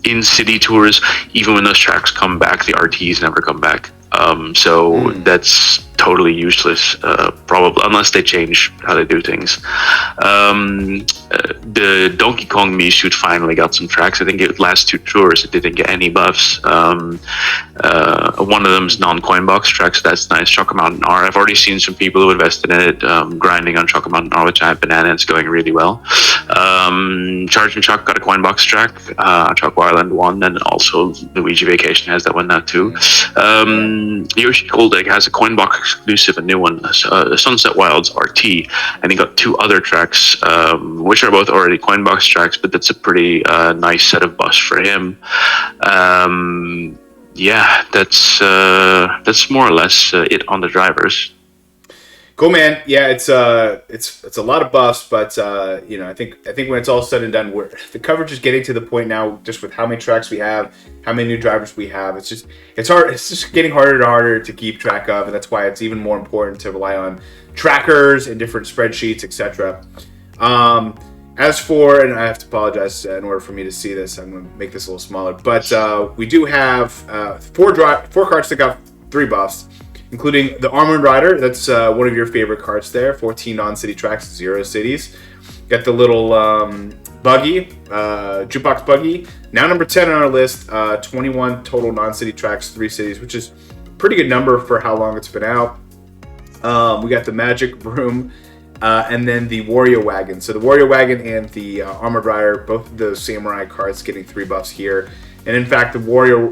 S2: in city tours, even when those tracks come back, the RTs never come back. That's totally useless, probably, unless they change how they do things. The Donkey Kong Mishoot finally got some tracks. I think the last 2 tours it didn't get any buffs. One of them is non-Coinbox tracks, so that's nice. Choco Mountain R, I've already seen some people who invested in it, grinding on Choco Mountain R with Giant Banana. It's going really well. Charging Chuck got a Coinbox track, Choco Island 1, and also Luigi Vacation has that one now too. Yoshi Gold Egg has a Coinbox exclusive, a new one, Sunset Wilds RT, and he got 2 other tracks, which are both already Coinbox tracks, but that's a pretty nice set of buffs for him. That's more or less it on the drivers.
S1: Cool, man. Yeah, it's a lot of buffs, but I think when it's all said and done, the coverage is getting to the point now, just with how many tracks we have, how many new drivers we have. It's hard. It's just getting harder and harder to keep track of, and that's why it's even more important to rely on trackers and different spreadsheets, etc. As for, and I have to apologize in order for me to see this, I'm going to make this a little smaller, but we do have 4 carts that got 3 buffs, including the Armored Rider. That's one of your favorite carts there. 14 non-city tracks, 0 cities. Got the little buggy, jukebox buggy. Now number 10 on our list. 21 total non-city tracks, 3 cities, which is a pretty good number for how long it's been out. We got the Magic Broom, and then the Warrior Wagon. So the Warrior Wagon and the Armored Rider, both of those samurai carts getting 3 buffs here. And in fact, the Warrior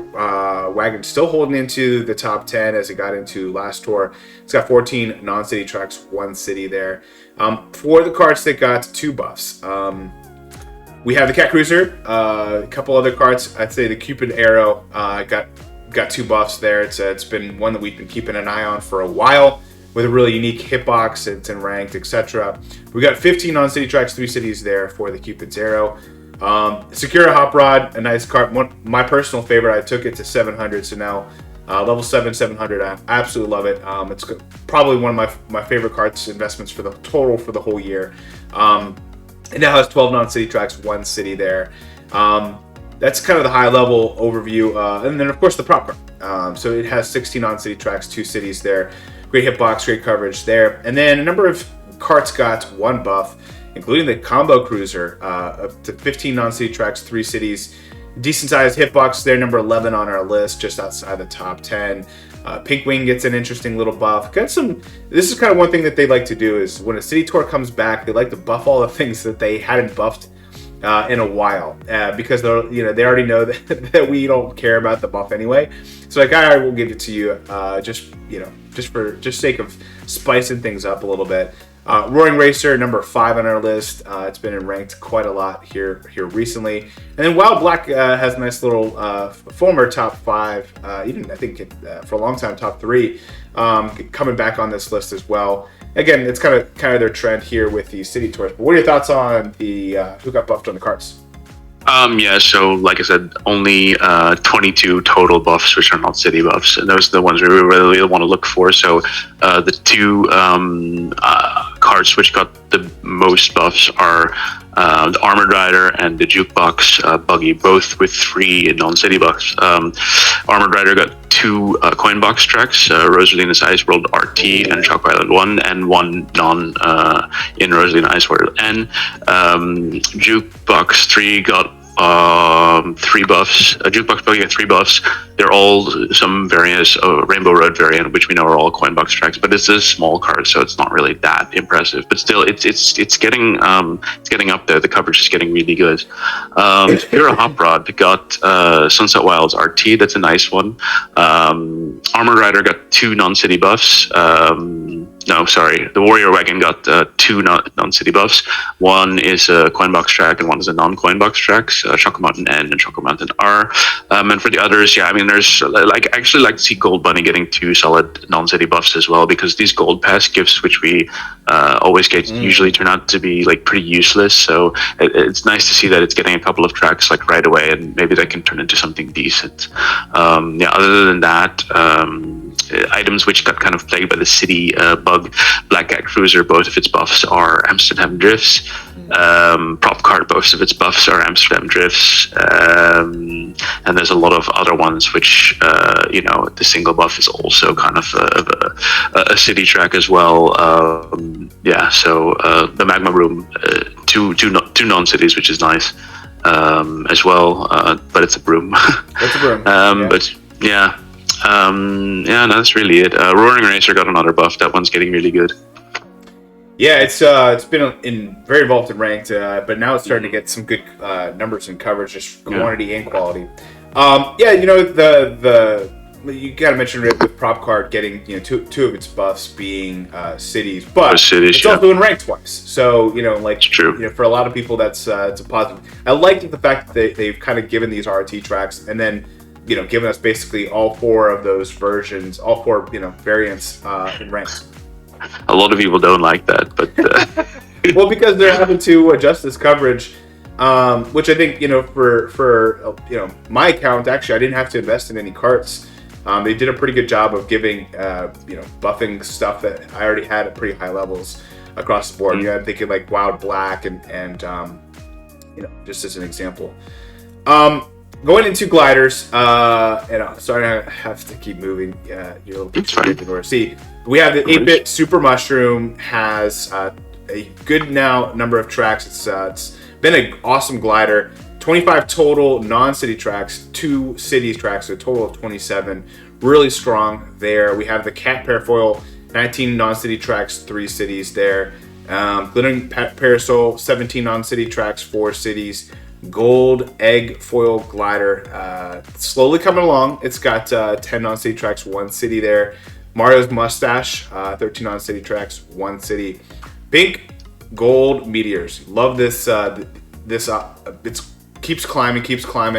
S1: Wagon still holding into the top 10 as it got into last tour. It's got 14 non-city tracks, 1 city there. For the carts that got 2 buffs, we have the Cat Cruiser, a couple other carts. I'd say the Cupid Arrow got 2 buffs there. It's been one that we've been keeping an eye on for a while, with a really unique hitbox. It's in ranked, etc. We got 15 non-city tracks, 3 cities there for the Cupid's Arrow. Secura Hop Rod, a nice cart. My personal favorite. I took it to 700, so now level 700. I absolutely love it. It's probably one of my favorite carts investments for the whole year. It now has 12 non-city tracks, 1 city there. That's kind of the high level overview. And then of course the prop cart. So it has 16 non-city tracks, 2 cities there. Great hitbox, great coverage there. And then a number of carts got 1 buff, including the Combo Cruiser, up to 15 non-city tracks, 3 cities. Decent sized hitbox there, number 11 on our list, just outside the top 10. Pink Wing gets an interesting little buff. This is kind of one thing that they like to do, is when a city tour comes back, they like to buff all the things that they hadn't buffed in a while, because they already know that we don't care about the buff anyway. So like, I will give it to you, just for sake of spicing things up a little bit. Roaring Racer, number 5 on our list. It's been ranked quite a lot here recently. And then Wild Black has a nice little former top 5, even I think for a long time top 3, coming back on this list as well. Again, it's kind of their trend here with the city tours. But what are your thoughts on the who got buffed on the carts?
S2: So like I said, only 22 total buffs, which are not city buffs, and those are the ones we really want to look for. So the 2 carts which got the most buffs are the Armored Rider and the Jukebox Buggy, both with 3 non-city buffs. Armored Rider got 2 coin box tracks, Rosalina's Ice World RT and Choco Island 1, and 1 non in Rosalina Ice World N. Jukebox 3 got 3 buffs. Jukebox Buggy got 3 buffs. They're all some various Rainbow Road variant, which we know are all coin box tracks, but it's a small card, so it's not really that impressive. But still, it's getting up there. The coverage is getting really good. Secura Hop Rod got Sunset Wilds RT. That's a nice one. Armored Rider got 2 non-city buffs. The Warrior Wagon got 2 non-city buffs. One is a coin box track and one is a non-coin box tracks, Choco Mountain N and Choco Mountain R. And for the others, there's I actually like to see Gold Bunny getting 2 solid non-city buffs as well, because these Gold Pass gifts, which we always get, usually turn out to be like pretty useless. So it's nice to see that it's getting a couple of tracks like right away, and maybe that can turn into something decent. Other than that, items which got kind of plagued by the city bug, Black Cat Cruiser, both of its buffs are Amsterdam Drifts. Prop Cart, both of its buffs are Amsterdam Drifts. And there's a lot of other ones which, the single buff is also kind of a city track as well. So the Magma Room, two non-cities, which is nice as well, but it's a broom.
S3: It's a broom.
S2: But yeah. That's really it. Roaring Racer got another buff. That one's getting really good.
S1: Yeah, it's been very involved in ranked, but now it's starting to get some good numbers and coverage, just quantity and quality. You gotta mention it with Prop Card getting two of its buffs being cities, but it's also in ranked twice. So it's true. For a lot of people that's it's a positive. I like the fact that they've kind of given these RT tracks and then given us basically all 4 of those versions, all 4 variants in ranked.
S2: A lot of people don't like that, but
S1: well, because they're having to adjust this coverage, which I think for my account, actually I didn't have to invest in any carts. They did a pretty good job of giving buffing stuff that I already had at pretty high levels across the board. I'm thinking like Wild Black and just as an example. Going into gliders, sorry, I have to keep moving. You're a little bit too. See, we have the 8-bit Super Mushroom has a good number of tracks. It's been an awesome glider. 25 total non-city tracks, 2 cities tracks, so a total of 27. Really strong there. We have the Cat Parafoil, 19 non-city tracks, 3 cities there. Glittering Parasol, 17 non-city tracks, 4 cities. Gold Egg Foil Glider, slowly coming along. It's got 10 non-city tracks, 1 city there. Mario's Mustache, 13 non-city tracks, 1 city. Pink Gold Meteors. Love this. It keeps climbing.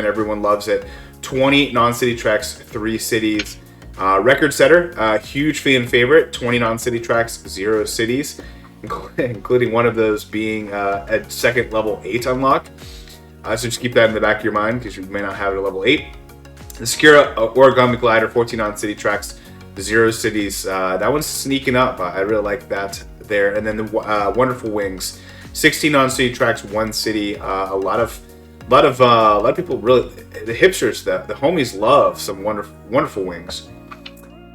S1: Everyone loves it. 20 non-city tracks, 3 cities. Record setter, huge fan favorite. 20 non-city tracks, 0 cities, including one of those being a second level 8 unlock. So just keep that in the back of your mind because you may not have it at level 8. The Secura Origami Glider, 14 non-city tracks, 0 cities. That one's sneaking up. I really like that there. And then the Wonderful Wings, 16 non-city tracks, 1 city. A lot of people really, the hipsters, the homies love some wonderful wings.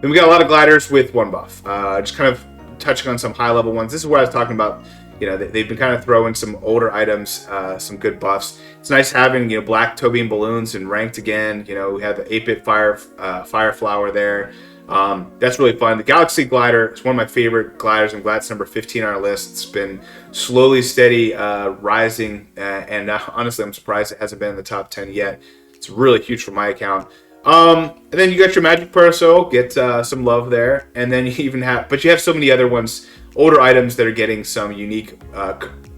S1: Then we got a lot of gliders with 1 buff. Just kind of touching on some high level ones. This is what I was talking about. They've been kind of throwing some older items, some good buffs. It's nice having black Tobian balloons and ranked again. We have the 8-bit fire flower there. That's really fun. The Galaxy Glider is one of my favorite gliders. I'm glad it's number 15 on our list. It's been slowly steady rising, and honestly, I'm surprised it hasn't been in the top 10 yet. It's really huge for my account. And then you got your Magic Parasol, get some love there, and then you have so many other ones, older items that are getting some unique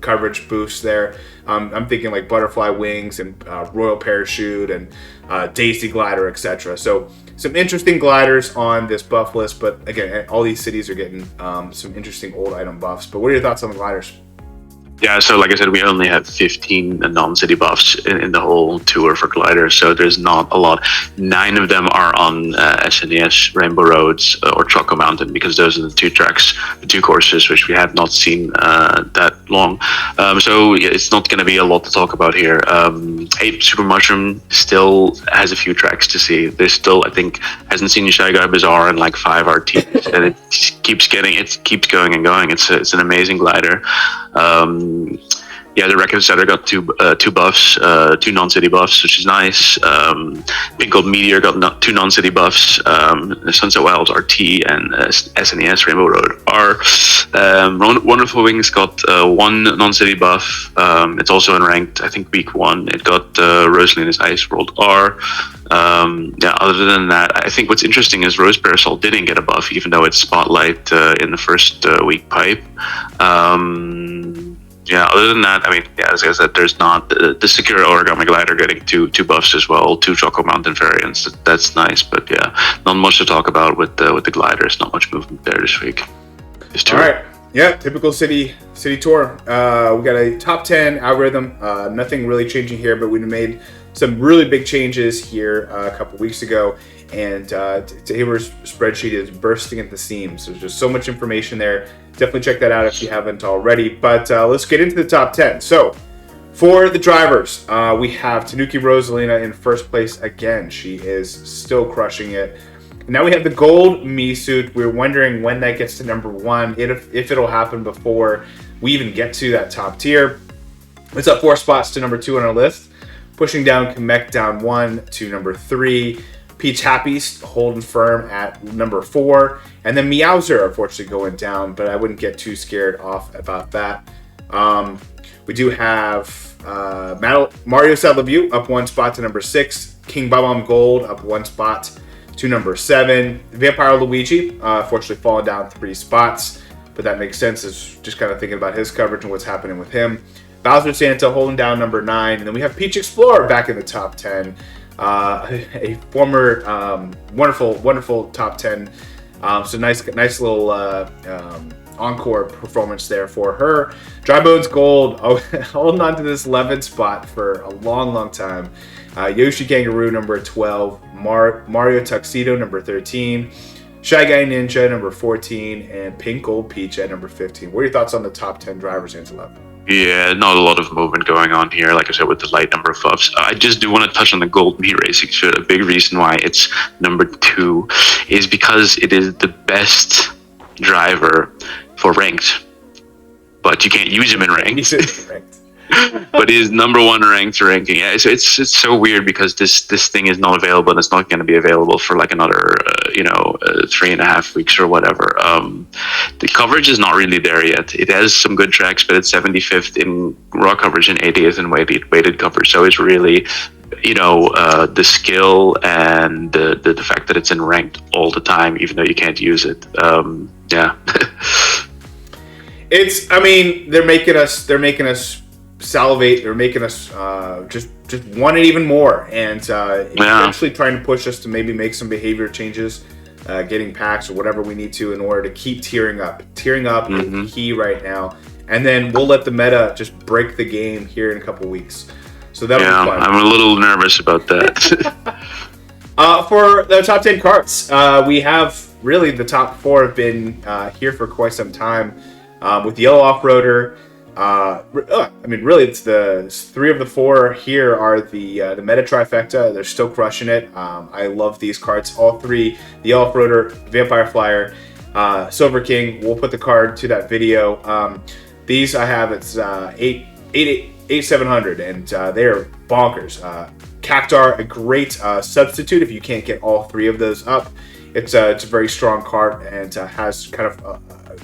S1: coverage boosts there. I'm thinking like Butterfly Wings and Royal Parachute and Daisy Glider, etc. So some interesting gliders on this buff list, but again, all these cities are getting some interesting old item buffs. But what are your thoughts on the gliders?
S2: Yeah, so like I said, we only have 15 non-city buffs in the whole tour for gliders, so there's not a lot. 9 of them are on SNES, Rainbow Roads, or Choco Mountain, because those are the 2 tracks, the 2 courses, which we have not seen that long. So yeah, it's not going to be a lot to talk about here. Ape Super Mushroom still has a few tracks to see. There's still, I think, hasn't seen Shy Guy Bazaar in like 5 RTs, and it keeps going and going. It's an amazing glider. The Record Setter got two buffs, 2 non-city buffs, which is nice. Pink Gold Meteor got 2 non-city buffs. Sunset Wilds RT and SNES Rainbow Road R. Wonderful Wings got 1 non-city buff. It's also in ranked, I think, week 1. It got Rosalina's Ice World R. Other than that, I think what's interesting is Rose Parasol didn't get a buff, even though it's Spotlight in the first week pipe. Other than that, as I said, there's not the Secure Origami Glider getting two buffs as well, 2 Choco Mountain variants. That's nice, but not much to talk about with the gliders. Not much movement there this week.
S1: All right, typical city tour. We got a top 10 algorithm. Nothing really changing here, but we made some really big changes here a couple weeks ago, and Tabor's spreadsheet is bursting at the seams. There's just so much information there. Definitely check that out if you haven't already. But let's get into the top 10. So for the drivers, we have Tanuki Rosalina in first place again. She is still crushing it. Now we have the gold Me suit. We're wondering when that gets to number 1, if it'll happen before we even get to that top tier. It's up 4 spots to number 2 on our list, pushing down Kamek down 1 to number 3. Peach Happy holding firm at number 4, and then Meowser unfortunately going down, but I wouldn't get too scared off about that. We do have Mario Sad Love You up 1 spot to number 6. King Bob-omb Gold up 1 spot to number 7. Vampire Luigi unfortunately falling down 3 spots, but that makes sense. It's just kind of thinking about his coverage and what's happening with him. Bowser Santa holding down number 9, and then we have Peach Explorer back in the top 10. A former wonderful top 10. So nice little encore performance there for her. Dry Bones Gold holding on to this 11th spot for a long time. Yoshi Kangaroo number 12. Mario Tuxedo number 13. Shy Guy Ninja number 14, and Pink Gold Peach at number 15. What are your thoughts on the top 10 drivers, Angela?
S2: Yeah, not a lot of movement going on here, like I said, with the light number of buffs. I just do want to touch on the Gold Me Racing shirt. A big reason why it's number 2 is because it is the best driver for ranked but you can't use him in ranked.
S1: Ranked.
S2: But he's number 1 ranked ranking. Yeah, so it's so weird because this thing is not available, and it's not going to be available for like another 3.5 weeks or whatever. The coverage is not really there yet. It has some good tracks, but it's 75th in raw coverage and 80th in weighted coverage. So it's really the skill and the fact that it's in ranked all the time, even though you can't use it. Yeah.
S1: I mean, they're making us salivate. They're making us just want it even more, and eventually trying to push us to maybe make some behavior changes, getting packs or whatever we need to in order to keep tiering up. Tiering up is key right now, and then we'll let the meta just break the game here in a couple weeks. So that'll be fun.
S2: I'm a little nervous about that.
S1: For the top 10 carts, we have really the top 4 have been here for quite some time. With the Yellow Off-Roader, really, it's the 3 of the 4 here are the meta trifecta. They're still crushing it. I love these carts, all 3: the Yellow Off-Roader, Vampire Flyer, Silver King. We'll put the card to that video. These I have, it's 8,700, and they are bonkers. Cactar, a great substitute if you can't get all 3 of those up. It's a very strong card and has kind of a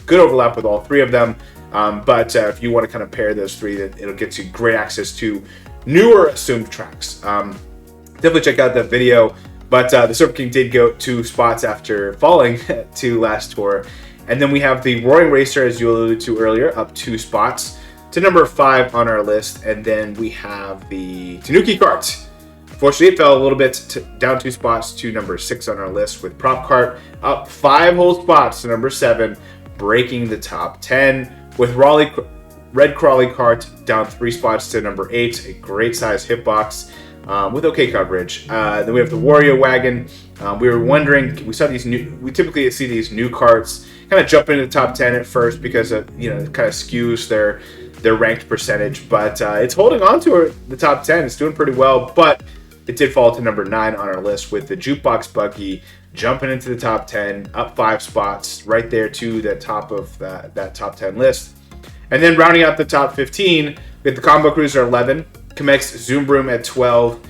S1: good overlap with all 3 of them. But if you want to kind of pair those 3, then it'll get you great access to newer assumed tracks. Definitely check out that video. But the Silver King did go 2 spots after falling to last tour. And then we have the Roaring Racer, as you alluded to earlier, up 2 spots to number 5 on our list. And then we have the Tanuki Kart. Fortunately, it fell a little bit down 2 spots to number 6 on our list, with Prop Kart up 5 whole spots to number 7, breaking the top 10, with Red Crawley Kart down 3 spots to number 8, a great size hitbox with okay coverage. Then we have the Wario Wagon. We were wondering, we typically see these new carts kind of jump into the top 10 at first because it kind of skews their ranked percentage, but it's holding on to the top 10. It's doing pretty well, but it did fall to number 9 on our list, with the Jukebox Buggy jumping into the top 10, up 5 spots, right there to the top of that top 10 list. And then rounding out the top 15, we have the Combo Cruiser 11, Chemex Zoom Broom at 12,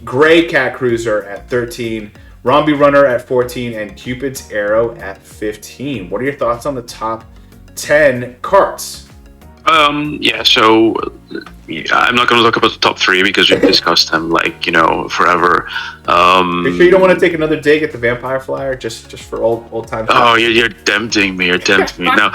S1: Gray Cat Cruiser at 13, Romby Runner at 14, and Cupid's Arrow at 15. What are your thoughts on the top 10 carts?
S2: So I'm not going to talk about the top 3 because we've discussed them forever.
S1: You sure you don't want to take another dig at the Vampire Flyer just for old times?
S2: Oh, you're tempting me. Now,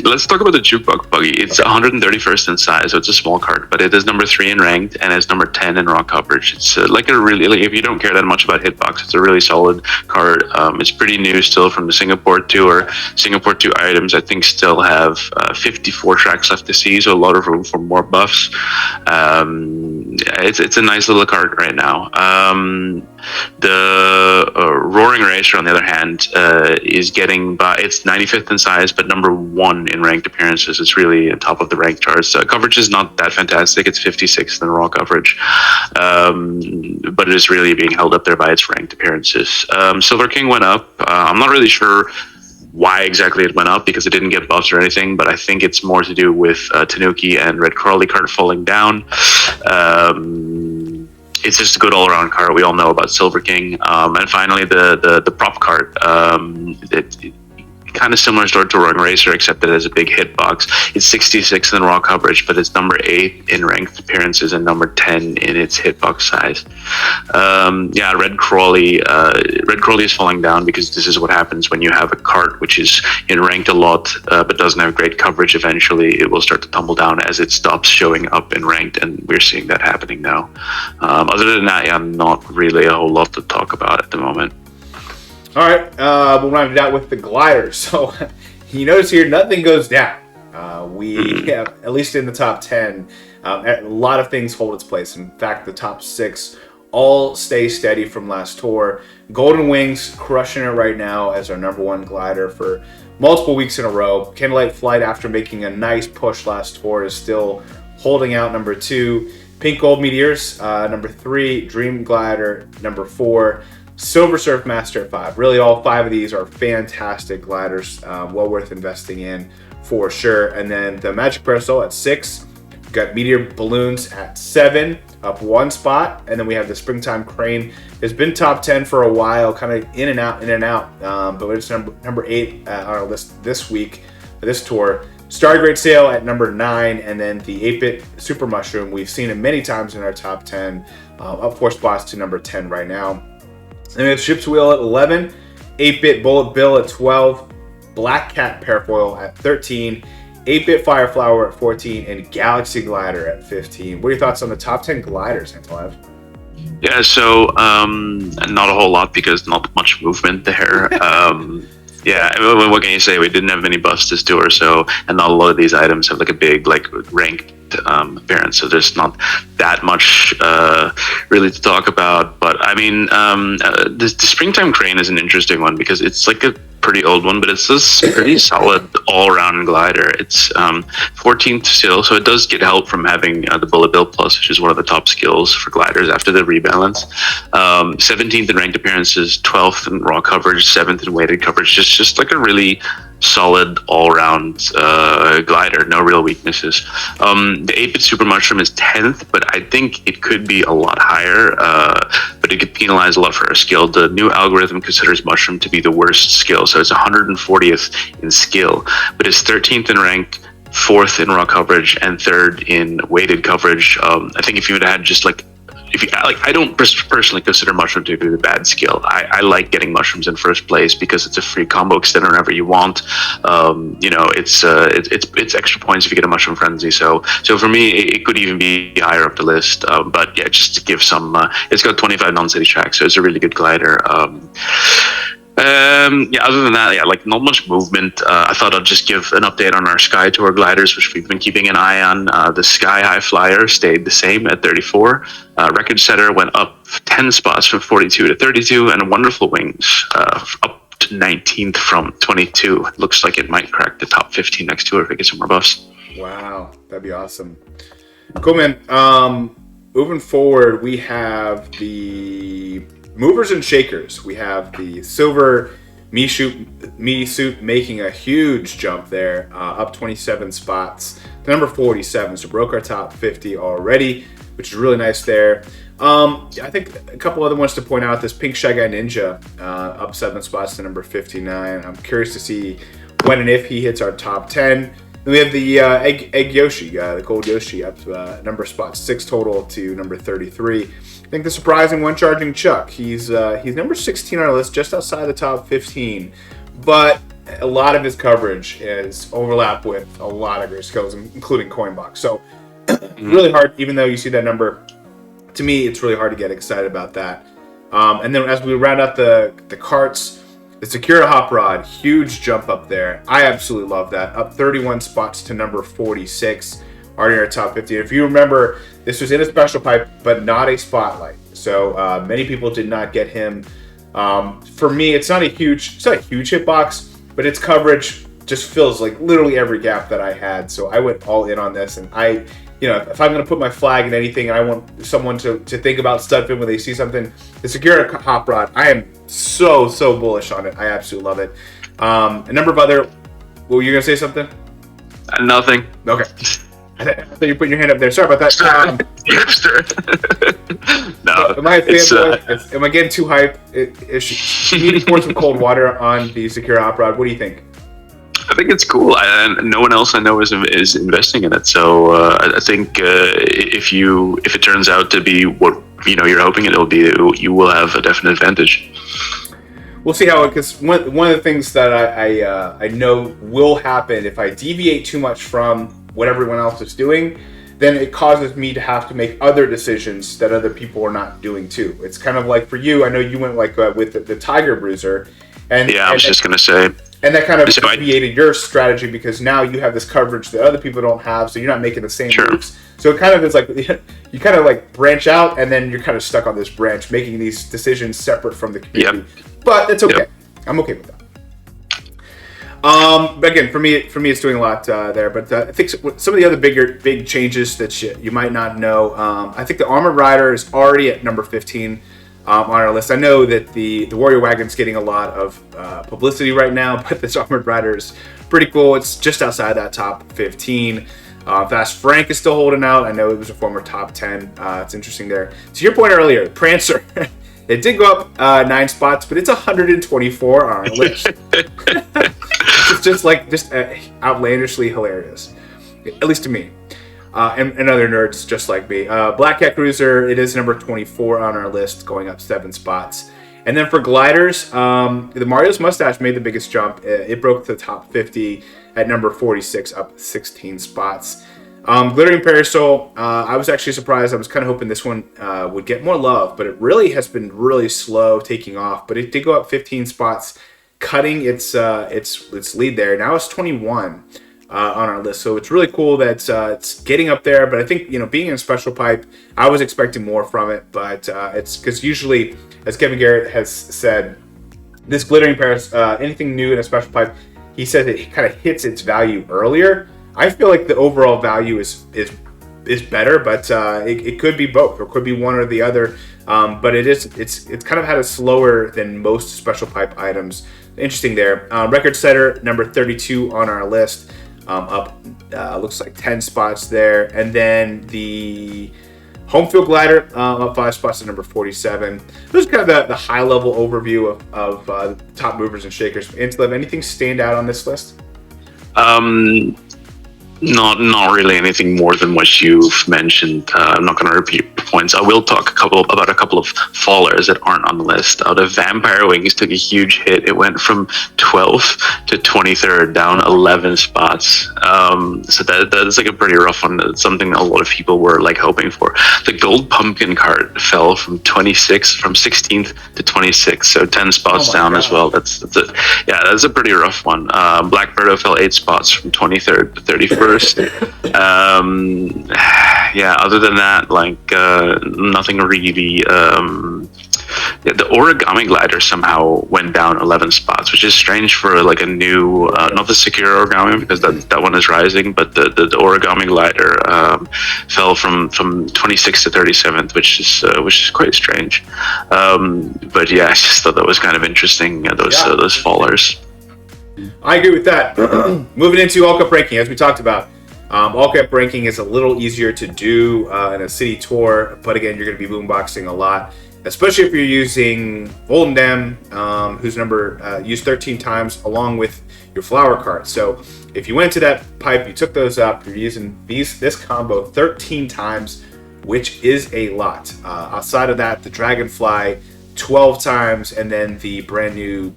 S2: let's talk about the Jukebox Buggy. It's 131st in size, so it's a small card, but it is number 3 in ranked and it's number 10 in raw coverage. It's if you don't care that much about hitbox, it's a really solid card. It's pretty new still from the Singapore tour. Singapore 2 items, I think, still have 54 tracks left to see, so a lot of room for more buffs. It's a nice little card right now. The Roaring Racer, on the other hand, is getting by. It's 95th in size, but number 1 in ranked appearances. It's really on top of the ranked charts. Coverage is not that fantastic. It's 56th in raw coverage, but it is really being held up there by its ranked appearances. Silver King went up. I'm not really sure why exactly it went up because it didn't get buffs or anything, but I think it's more to do with Tanuki and Red Crawley Kart falling down. It's just a good all-around card. We all know about Silver King. And finally, the prop card. Kind of similar story to Roaring Racer, except that it has a big hitbox. It's 66 in raw coverage, but it's number 8 in ranked appearances and number 10 in its hitbox size. Red Crawley is falling down because this is what happens when you have a cart which is in ranked a lot but doesn't have great coverage. Eventually, it will start to tumble down as it stops showing up in ranked, and we're seeing that happening now. Other than that, not really a whole lot to talk about at the moment.
S1: All right, we'll round it out with the glider. So you notice here, nothing goes down. We have, at least in the top 10, a lot of things hold its place. In fact, the top 6 all stay steady from last tour. Golden Wings crushing it right now as our number 1 glider for multiple weeks in a row. Candlelight Flight, after making a nice push last tour, is still holding out number 2. Pink Gold Meteors, number 3. Dream Glider, number 4. Silver Surf Master at 5. Really, all 5 of these are fantastic gliders, well worth investing in for sure. And then the Magic Parasol at 6. We've got Meteor Balloons at 7, up 1 spot. And then we have the Springtime Crane. It's been top 10 for a while, kind of in and out. But it's number 8 on our list this week, this tour. Starry Sail at number 9, and then the 8-bit Super Mushroom. We've seen it many times in our top 10, up 4 spots to number 10 right now. And we have Ship's Wheel at 11, 8-bit Bullet Bill at 12, Black Cat Parafoil at 13, 8-bit Fireflower at 14, and Galaxy Glider at 15. What are your thoughts on the top 10 gliders, Antalev?
S2: Yeah, so not a whole lot because not much movement there. Yeah, what can you say? We didn't have many busts this tour, so and not a lot of these items have like a big ranked appearance, so there's not that much really to talk about. But I mean, the Springtime Crane is an interesting one because it's like a pretty old one, but it's this pretty solid all-around glider. It's 14th still, so it does get help from having the Bullet Bill Plus, which is one of the top skills for gliders after the rebalance. 17th in ranked appearances, 12th in raw coverage, 7th in weighted coverage. Just like a really solid all-round glider, no real weaknesses. The 8-bit Super Mushroom is 10th, but I think it could be a lot higher, but it could penalize a lot for our skill. The new algorithm considers Mushroom to be the worst skill, so it's 140th in skill, but it's 13th in rank, 4th in raw coverage, and 3rd in weighted coverage. I think if you would have had just I don't personally consider Mushroom to be the bad skill. I like getting mushrooms in first place because it's a free combo extender whenever you want. It's extra points if you get a Mushroom Frenzy. So for me, it could even be higher up the list. But yeah, just to give some, it's got 25 non-city tracks, so it's a really good glider. Other than that, not much movement. I thought I'd just give an update on our Sky Tour gliders, which we've been keeping an eye on. The Sky High Flyer stayed the same at 34. Record Setter went up 10 spots from 42 to 32, and Wonderful Wings up to 19th from 22. Looks like it might crack the top 15 next tour if it gets some more buffs.
S1: Wow, that'd be awesome. Cool, man. Moving forward, we have the Movers and Shakers. We have the Silver Me Suit making a huge jump there, up 27 spots to number 47. So broke our top 50 already, which is really nice there. I think a couple other ones to point out. This Pink Shy Guy Ninja, up 7 spots to number 59. I'm curious to see when and if he hits our top 10. Then we have the Egg Yoshi, the Gold Yoshi, up number spot 6 total to number 33. I think the surprising one, Charging Chuck. He's number 16 on our list, just outside the top 15. But a lot of his coverage is overlap with a lot of great skills, including Coinbox. So really hard, even though you see that number, to me, it's really hard to get excited about that. And then as we round out the carts, the Sakura Hop Rod, huge jump up there. I absolutely love that. Up 31 spots to number 46, already in our top 50. If you remember, this was in a special pipe, but not a spotlight. So many people did not get him. For me, it's not a huge hitbox, but its coverage just fills like literally every gap that I had. So I went all in on this, and if I'm going to put my flag in anything and I want someone to think about Studfit when they see something, the Sakura Hop Rod, I am so bullish on it. I absolutely love it. A number of other... Well, you going to say something?
S2: Nothing.
S1: Okay. I thought you were putting your hand up there. Sorry about that.
S2: No.
S1: Am I a fanboy? Am I getting too hyped? You need to pour some cold water on the Sakura Hop Rod. What do you think?
S2: I think it's cool, and no one else I know is investing in it. So I think if it turns out to be what you're hoping it'll be, you will have a definite advantage.
S1: We'll see how it. Because one of the things that I know will happen if I deviate too much from what everyone else is doing, then it causes me to have to make other decisions that other people are not doing too. It's kind of like for you. I know you went with the Tiger Bruiser, and
S2: I was just gonna say.
S1: And that kind of deviated your strategy because now you have this coverage that other people don't have, so you're not making the same moves. So it kind of is like you kind of like branch out, and then you're kind of stuck on this branch, making these decisions separate from the community. Yep. But that's okay. Yep. I'm okay with that. But again, for me, it's doing a lot there. But I think some of the other big changes that you might not know. I think the Armored Rider is already at number 15. on our list. I know that the Warrior Wagon's getting a lot of publicity right now, but this Armored Rider is pretty cool. It's just outside that top 15. Fast Frank is still holding out. I know it was a former top 10. It's interesting there. To your point earlier, Prancer, it did go up 9 spots, but it's 124 on our list. It's just outlandishly hilarious, at least to me. And other nerds just like me. Black Cat Cruiser, it is number 24 on our list, going up 7 spots. And then for gliders, the Mario's Mustache made the biggest jump. It broke the top 50 at number 46, up 16 spots. Glittering Parasol, I was actually surprised. I was kind of hoping this one would get more love, but it really has been really slow taking off. But it did go up 15 spots, cutting its lead there. Now it's 21 on our list. So it's really cool that it's getting up there. But I think, being in a special pipe, I was expecting more from it. But it's because usually, as Kevin Garrett has said, this Glittering Paris, anything new in a special pipe, he says it kind of hits its value earlier. I feel like the overall value is better, but it could be both, or could be one or the other. But it's kind of had a slower than most special pipe items. Interesting there. Record Setter, number 32 on our list, up looks like 10 spots there. And then the Home Field Glider, up 5 spots to number 47. This is kind of the high level overview of top movers and shakers. Antilev, anything stand out on this list?
S2: Not really anything more than what you've mentioned. I'm not going to repeat points. I will talk about a couple of fallers that aren't on the list. The Vampire Wings took a huge hit. It went from 12th to 23rd, down 11 spots. So that's like a pretty rough one. It's something a lot of people were like hoping for. The Gold Pumpkin Cart fell from 16th to 26th, so 10 spots down as well. That's a pretty rough one. Blackbirdo fell 8 spots from 23rd to 31st. Other than that, nothing really. The Origami Glider somehow went down 11 spots, which is strange for a new, not the Secure Origami, because that one is rising, but the Origami Glider fell from 26th to 37th, which is quite strange. But yeah, I just thought that was kind of interesting. Those fallers.
S1: I agree with that. Moving into All Cup ranking, as we talked about, All Cup ranking is a little easier to do in a city tour, but again, you're going to be boomboxing a lot, especially if you're using Voldemort, whose number used 13 times, along with your flower cart. So if you went to that pipe, you took those up, you're using this combo 13 times, which is a lot. Outside of that, the Dragonfly 12 times, and then the brand new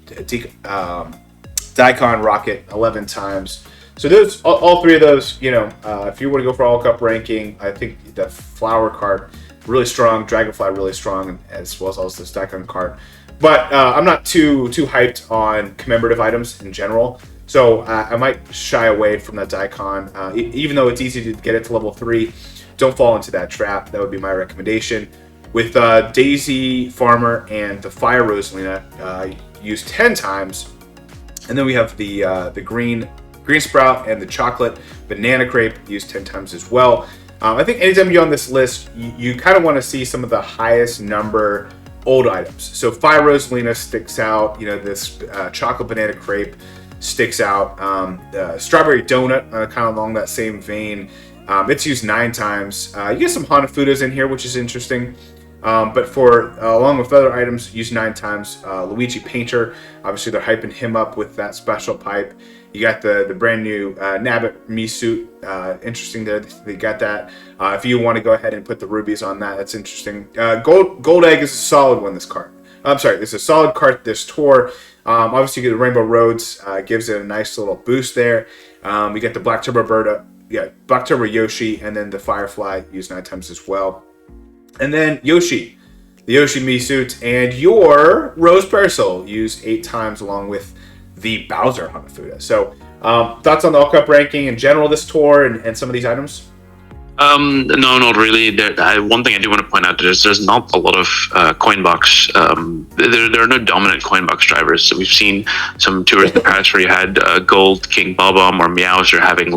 S1: Daikon Rocket 11 times. So those, all three of those, if you want to go for All Cup ranking, I think the Flower Cart really strong, Dragonfly really strong, as well as also this Daikon Cart. But I'm not too hyped on commemorative items in general, so I might shy away from that Daikon. Even though it's easy to get it to level 3, don't fall into that trap. That would be my recommendation. With Daisy Farmer and the Fire Rosalina used 10 times. And then we have the green sprout and the chocolate banana crepe used 10 times as well. I think anytime you're on this list, you kind of want to see some of the highest number old items. So Fire Rosalina sticks out. This chocolate banana crepe sticks out. Strawberry donut, kind of along that same vein. It's used 9 times. You get some Hanafudas in here, which is interesting. But for along with other items, used 9 times. Luigi Painter, obviously they're hyping him up with that special pipe. You got the brand new Nabbit Mii-suit. Interesting that they got that. If you want to go ahead and put the rubies on that, that's interesting. Gold Egg is a solid one. This card. I'm sorry, it's a solid card this tour. Obviously, you get the Rainbow Roads, gives it a nice little boost there. We got the Black Turbo Yoshi, and then the Firefly used 9 times as well. And then Yoshi, the Yoshi Mii-suit, and your Rose Parasol used 8 times, along with the Bowser Hanafuda. So, thoughts on the All Cup ranking in general this tour and some of these items?
S2: No, not really. One thing I do want to point out is there's not a lot of Coinbox. There are no dominant Coinbox drivers. So we've seen some tours in the past where you had Gold, King Bob-omb, or Meowser having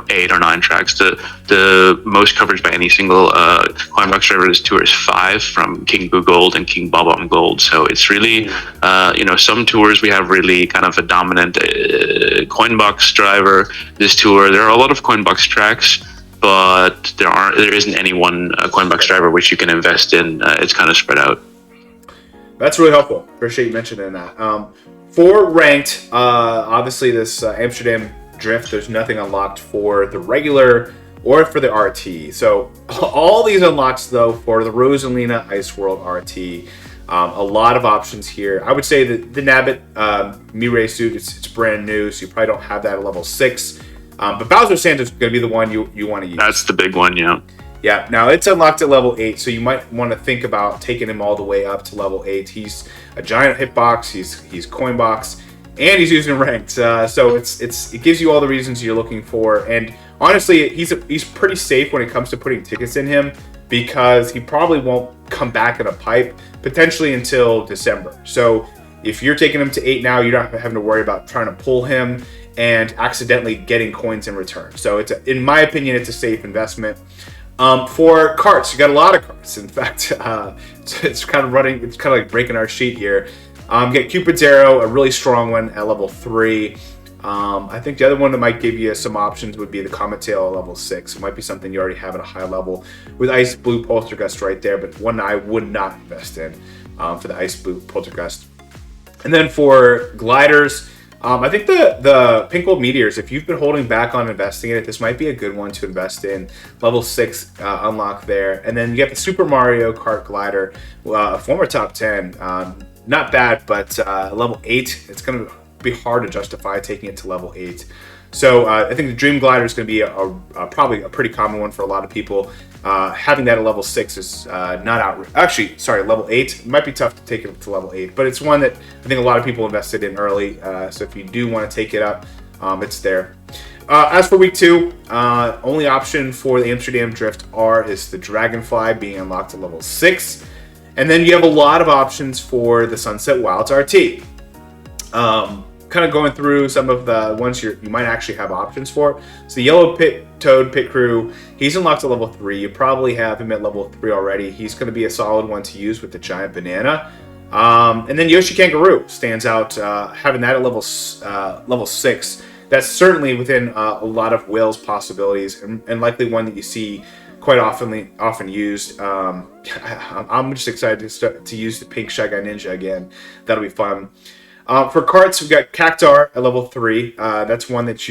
S2: 8 or 9 tracks. The most coverage by any single Coinbox driver this tour is 5 from King Boo Gold and King Bob-omb Gold. So it's really some tours we have really kind of a dominant Coinbox driver. This tour there are a lot of Coinbox tracks, but there isn't any one Coinbox driver which you can invest in. It's kind of spread out.
S1: That's really helpful. Appreciate you mentioning that. For ranked, obviously this Amsterdam Drift, there's nothing unlocked for the regular or for the RT. So all these unlocks though for the Rosalina Ice World RT. A lot of options here. I would say that the Nabbit Mirai suit, it's brand new, so you probably don't have that at level 6. But Bowser Santa is going to be the one you want to use.
S2: That's the big one, yeah.
S1: Yeah, now it's unlocked at level 8, so you might want to think about taking him all the way up to level 8. He's a giant hitbox, he's Coinbox, and he's using ranked. So it gives you all the reasons you're looking for. And honestly, he's pretty safe when it comes to putting tickets in him, because he probably won't come back in a pipe, potentially until December. So if you're taking him to 8 now, you're not having to worry about trying to pull him and accidentally getting coins in return. So in my opinion, it's a safe investment. For carts, you got a lot of carts. In fact, it's kind of like breaking our sheet here. Get Cupid's Arrow, a really strong one at level 3. I think the other one that might give you some options would be the Comet Tail at level 6. It might be something you already have at a high level with Ice Blue Poltergust right there, but one I would not invest in for the Ice Blue Poltergust. And then for gliders, I think the Pink Gold Meteors, if you've been holding back on investing in it, this might be a good one to invest in. Level 6 unlock there. And then you get the Super Mario Kart glider, former top 10. Not bad, but level 8, it's going to be hard to justify taking it to level 8. So I think the Dream Glider is going to be probably a pretty common one for a lot of people. Having that at level 6 is not out. Actually, sorry, level 8. It might be tough to take it to level 8, but it's one that I think a lot of people invested in early. So if you do want to take it up, it's there. As for week 2, only option for the Amsterdam Drift R is the Dragonfly being unlocked at level 6. And then you have a lot of options for the Sunset Wilds RT. Kind of going through some of the ones you might actually have options for. So the Yellow Toad Pit Crew, he's unlocked at level 3. You probably have him at level 3 already. He's going to be a solid one to use with the giant banana. And then Yoshi Kangaroo stands out, having that at level 6. That's certainly within a lot of Whale's possibilities, and likely one that you see quite often used. I'm just excited to use the Pink Shy Guy Ninja again. That'll be fun. For carts, we've got Cactar at level 3. That's one that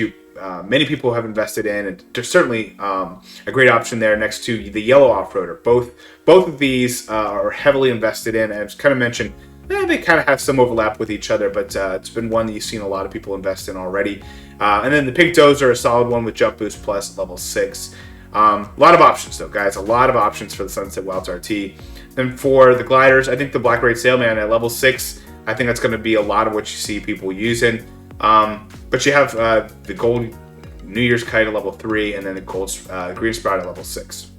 S1: many people have invested in, and there's certainly a great option there next to the Yellow Off-Roader. Both of these are heavily invested in, and as kind of mentioned, they kind of have some overlap with each other, but it's been one that you've seen a lot of people invest in already. And then the Pink Dozer, a solid one with Jump Boost Plus level 6. A lot of options though, guys. A lot of options for the Sunset Wilds RT. Then for the gliders, I think the Black Raid Sailman at level 6, I think that's going to be a lot of what you see people using. But you have the Gold New Year's Kite at level 3, and then the Gold Green Sprout at level 6.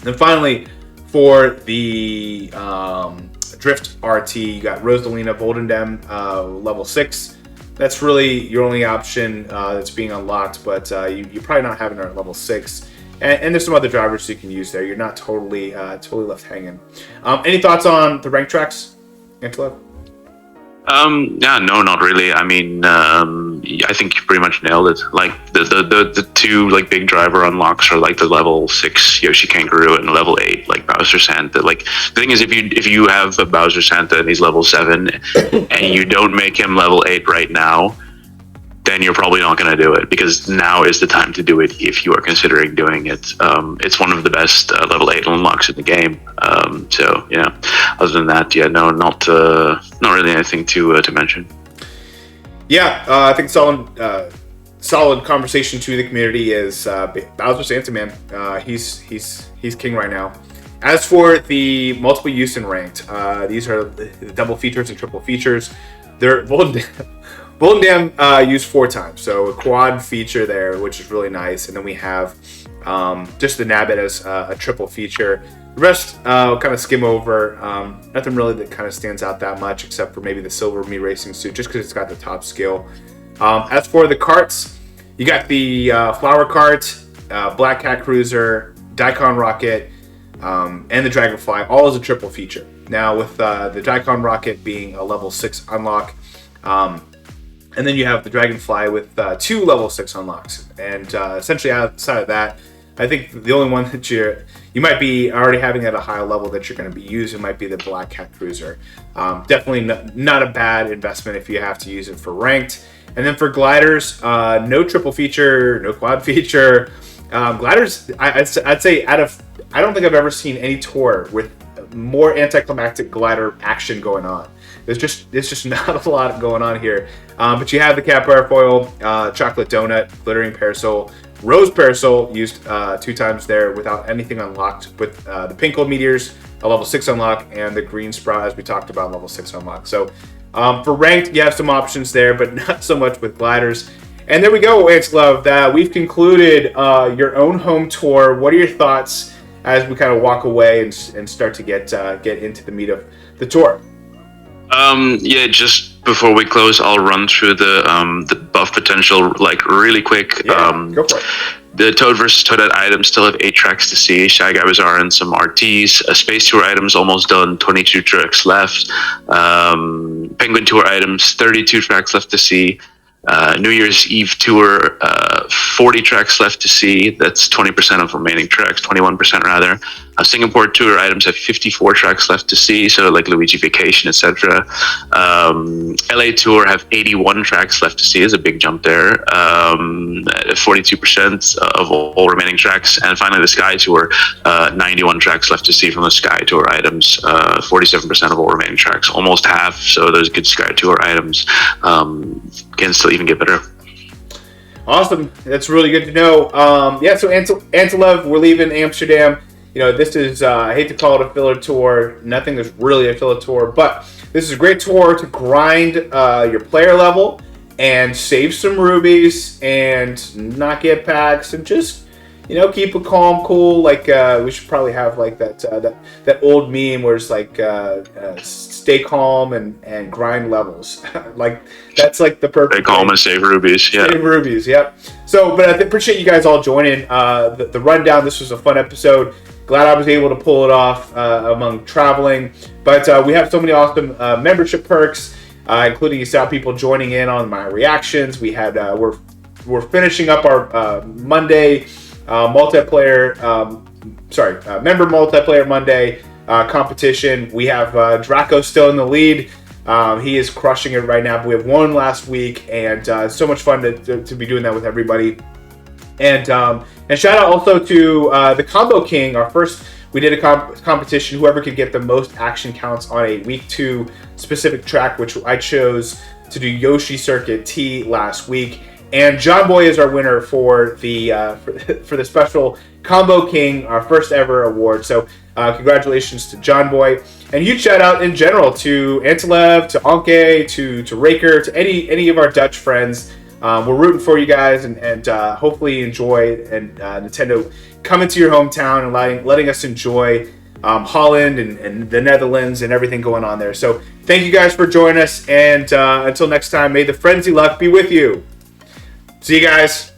S1: Then finally, for the Drift RT, you got Rosalina Voldemort level 6. That's really your only option that's being unlocked, but you're probably not having her at level 6. And there's some other drivers you can use there. You're not totally left hanging. Any thoughts on the rank tracks, Angelo?
S2: Yeah, no, not really. I mean, I think you pretty much nailed it. Like the two like big driver unlocks are like the level 6 Yoshi Kangaroo and level 8 like Bowser Santa. Like the thing is, if you have a Bowser Santa and he's level 7 and you don't make him level 8 right now, then you're probably not going to do it, because now is the time to do it if you are considering doing it. It's one of the best level 8 unlocks in the game. So yeah, other than that, yeah, no, not really anything to mention.
S1: Yeah, I think solid conversation to the community is Bowser Santa, man. He's king right now. As for the multiple use and ranked, these are the double features and triple features. They're Voldemort used 4 times, so a quad feature there, which is really nice. And then we have just the Nabbit as a triple feature. The rest kind of skim over. Nothing really that kind of stands out that much, except for maybe the Silver Me Racing Suit, just because it's got the top skill. As for the carts, you got the Flower Cart, Black Cat Cruiser, Daikon Rocket, and the Dragonfly, all as a triple feature. Now, with the Daikon Rocket being a level 6 unlock, and then you have the Dragonfly with 2 level 6 unlocks. And essentially outside of that, I think the only one that you might be already having at a high level that you're going to be using might be the Black Cat Cruiser. Definitely not a bad investment if you have to use it for ranked. And then for gliders, no triple feature, no quad feature. Gliders, I'd say I don't think I've ever seen any tour with more anticlimactic glider action going on. There's just not a lot going on here. But you have the Cat Parafoil, Chocolate Donut, Glittering Parasol, Rose Parasol used 2 times there without anything unlocked. With the Pink Gold Meteors, a level 6 unlock, and the Green Sprout, as we talked about, level 6 unlock. So for ranked, you have some options there, but not so much with gliders. And there we go, Anselove. That we've concluded your own home tour. What are your thoughts as we kind of walk away and start to get into the meat of the tour?
S2: Yeah, just before we close, I'll run through the buff potential like really quick.
S1: Yeah, go for it.
S2: The Toad versus Toadette items still have 8 tracks to see. Shy Guy Bazaar and some RTs. Space Tour items almost done. 22 tracks left. Penguin Tour items, 32 tracks left to see. New Year's Eve Tour, 40 tracks left to see. That's 20% of remaining tracks, 21% rather. Singapore Tour items have 54 tracks left to see, so like Luigi Vacation, etc. LA Tour have 81 tracks left to see, is a big jump there. 42% of all remaining tracks. And finally the Sky Tour, 91 tracks left to see from the Sky Tour items, 47% of all remaining tracks, almost half, so those good Sky Tour items can still even get better.
S1: Awesome. That's really good to know. Yeah, so Anselove, we're leaving Amsterdam. You know, this is, I hate to call it a filler tour. Nothing is really a filler tour, but this is a great tour to grind your player level and save some rubies and not get packs and just, you know, keep a calm, cool, like, we should probably have like that old meme where it's like, stay calm and grind levels. Like, that's like the perfect.
S2: Stay calm and save rubies, yeah.
S1: Save rubies, yep. So, but I appreciate you guys all joining the rundown. This was a fun episode. Glad I was able to pull it off among traveling. But we have so many awesome membership perks, including you saw people joining in on my reactions. We had we're finishing up our Monday multiplayer, member multiplayer Monday competition. We have Draco still in the lead. He is crushing it right now. But we have one last week, and so much fun to be doing that with everybody. And shout out also to the Combo King. We did a competition. Whoever could get the most action counts on a week 2 specific track, which I chose to do Yoshi Circuit T last week. And John Boy is our winner for the special Combo King, our first ever award. So congratulations to John Boy. And huge shout out in general to Antelev, to Anke, to Raker, to any of our Dutch friends. We're rooting for you guys, and hopefully you enjoy and Nintendo coming to your hometown and letting us enjoy Holland and the Netherlands and everything going on there. So thank you guys for joining us, and until next time, may the frenzy luck be with you. See you guys.